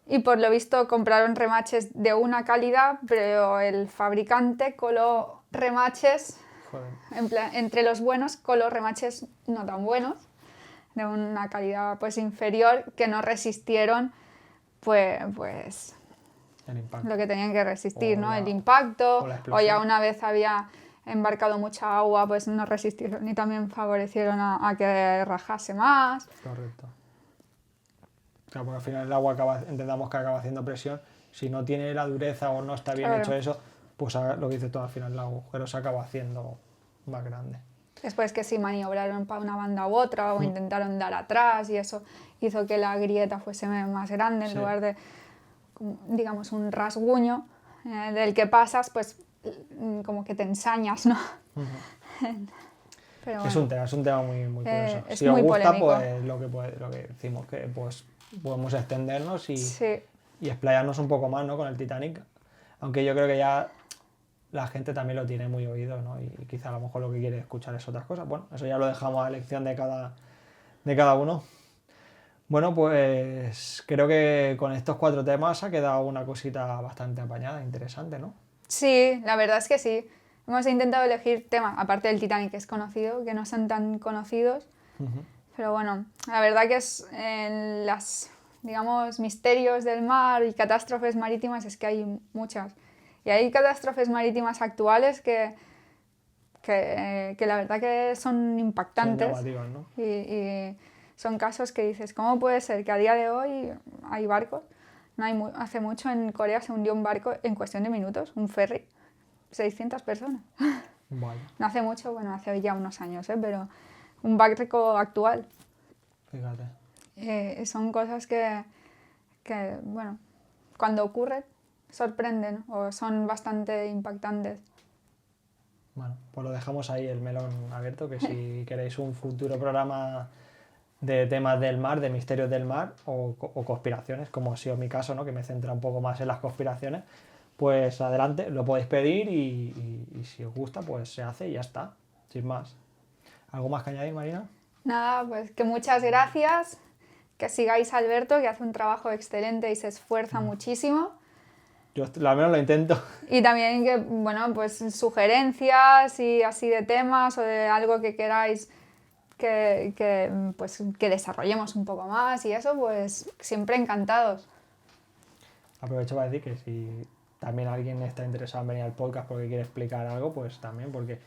Speaker 2: Y por lo visto compraron remaches de una calidad, pero el fabricante coló remaches,
Speaker 1: Joder.
Speaker 2: entre los buenos coló remaches no tan buenos, de una calidad pues inferior, que no resistieron pues
Speaker 1: El impacto.
Speaker 2: lo que tenían que resistir,
Speaker 1: O
Speaker 2: ¿no?
Speaker 1: la-
Speaker 2: El impacto,
Speaker 1: o la
Speaker 2: o
Speaker 1: explosión.
Speaker 2: ya una vez había embarcado mucha agua, pues no resistieron y también favorecieron a que rajase más.
Speaker 1: Correcto. Claro, porque al final el agua entendamos que acaba haciendo presión. Si no tiene la dureza o no está bien
Speaker 2: Claro.
Speaker 1: hecho eso, pues lo que dice todo, al final el agujero se acaba haciendo más grande.
Speaker 2: Después que sí maniobraron para una banda u otra o intentaron dar atrás y eso hizo que la grieta fuese más grande en
Speaker 1: Sí.
Speaker 2: lugar de, digamos, un rasguño del que pasas, pues como que te ensañas, ¿no? Pero
Speaker 1: Es
Speaker 2: bueno,
Speaker 1: un tema muy, muy curioso.
Speaker 2: es
Speaker 1: Si os
Speaker 2: muy
Speaker 1: gusta,
Speaker 2: polémico.
Speaker 1: pues lo que decimos, que pues podemos extendernos
Speaker 2: Sí,
Speaker 1: y explayarnos un poco más, ¿no? Con el Titanic. Aunque yo creo que ya la gente también lo tiene muy oído, ¿no? Y quizá a lo mejor lo que quiere escuchar es otras cosas. Bueno, eso ya lo dejamos a elección de cada uno. Bueno, pues creo que con estos 4 temas ha quedado una cosita bastante apañada, interesante, ¿no?
Speaker 2: sí, la verdad es que sí. Hemos intentado elegir temas, aparte del Titanic, que es conocido, que no son tan conocidos. Pero bueno, la verdad que es en las, digamos, misterios del mar y catástrofes marítimas es que hay muchas. Y hay catástrofes marítimas actuales que la verdad que son impactantes.
Speaker 1: Son llamativas, ¿no?
Speaker 2: Y son casos que dices, ¿cómo puede ser que a día de hoy hay barcos? No hay hace mucho en Corea se hundió un barco en cuestión de minutos, un ferry, 600 personas.
Speaker 1: Vale,
Speaker 2: No hace mucho, bueno, hace ya unos años, pero un barco actual.
Speaker 1: fíjate.
Speaker 2: Son cosas que, bueno, cuando ocurren sorprenden o son bastante impactantes.
Speaker 1: Bueno, pues lo dejamos ahí el melón abierto, que si queréis un futuro programa de temas del mar, de misterios del mar o conspiraciones, como ha sido mi caso, ¿no? Que me centra un poco más en las conspiraciones, pues adelante, lo podéis pedir y si os gusta, pues se hace y ya está, sin más. ¿Algo más que añadir, Marina?
Speaker 2: Nada, pues que muchas gracias, que sigáis a Alberto, que hace un trabajo excelente y se esfuerza muchísimo.
Speaker 1: Yo al menos lo intento.
Speaker 2: Y también que, bueno, pues sugerencias y así de temas o de algo que queráis pues, que desarrollemos un poco más y eso, pues siempre encantados.
Speaker 1: Aprovecho para decir que si también alguien está interesado en venir al podcast porque quiere explicar algo, pues también, porque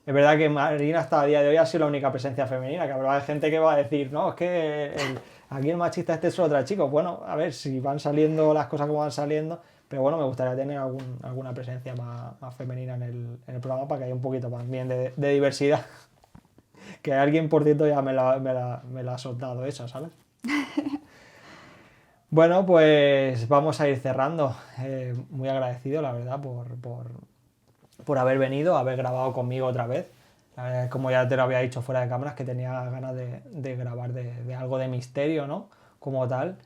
Speaker 1: Es verdad que Marina hasta a día de hoy ha sido la única presencia femenina, que habrá gente que va a decir, no, es que aquí el machista este es otra chico. Bueno, a ver, si van saliendo las cosas como van saliendo, pero bueno, me gustaría tener alguna presencia más femenina en el programa para que haya un poquito más bien de diversidad. Que alguien, por cierto, ya me la ha soltado esa, ¿sabes? Bueno, pues vamos a ir cerrando. Muy agradecido, la verdad, por haber venido, haber grabado conmigo otra vez. Como ya te lo había dicho fuera de cámaras, que tenía ganas de grabar de algo de misterio, ¿no? Como tal.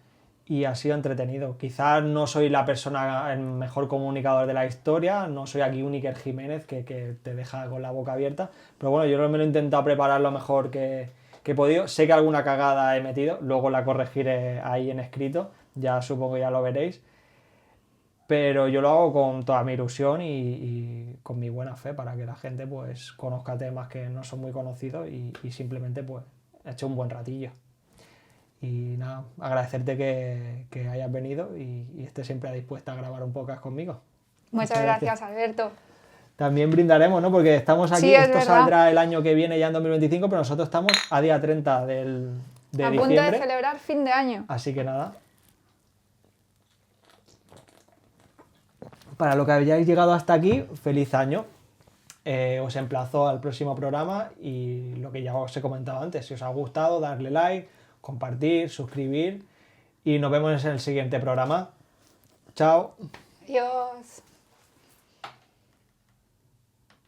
Speaker 1: Y ha sido entretenido. Quizás no soy la persona, el mejor comunicador de la historia, no soy aquí un Iker Jiménez que te deja con la boca abierta, pero bueno, yo me lo he intentado preparar lo mejor que he podido. Sé que alguna cagada he metido, luego la corregiré ahí en escrito, ya supongo que ya lo veréis. Pero yo lo hago con toda mi ilusión y con mi buena fe para que la gente pues conozca temas que no son muy conocidos y simplemente pues he hecho un buen ratillo. Y nada, agradecerte que hayas venido y estés siempre dispuesta a grabar un podcast conmigo.
Speaker 2: Muchas gracias, Alberto.
Speaker 1: También brindaremos, ¿no? Porque estamos aquí,
Speaker 2: Sí, es
Speaker 1: esto
Speaker 2: verdad.
Speaker 1: saldrá el año que viene, ya en 2025, pero nosotros estamos a día 30 de
Speaker 2: A
Speaker 1: diciembre.
Speaker 2: punto de celebrar fin de año.
Speaker 1: Así que nada. Para lo que hayáis llegado hasta aquí, feliz año. Os emplazo al próximo programa y lo que ya os he comentado antes, si os ha gustado, darle like, compartir, suscribir y nos vemos en el siguiente programa. Chao.
Speaker 2: Adiós.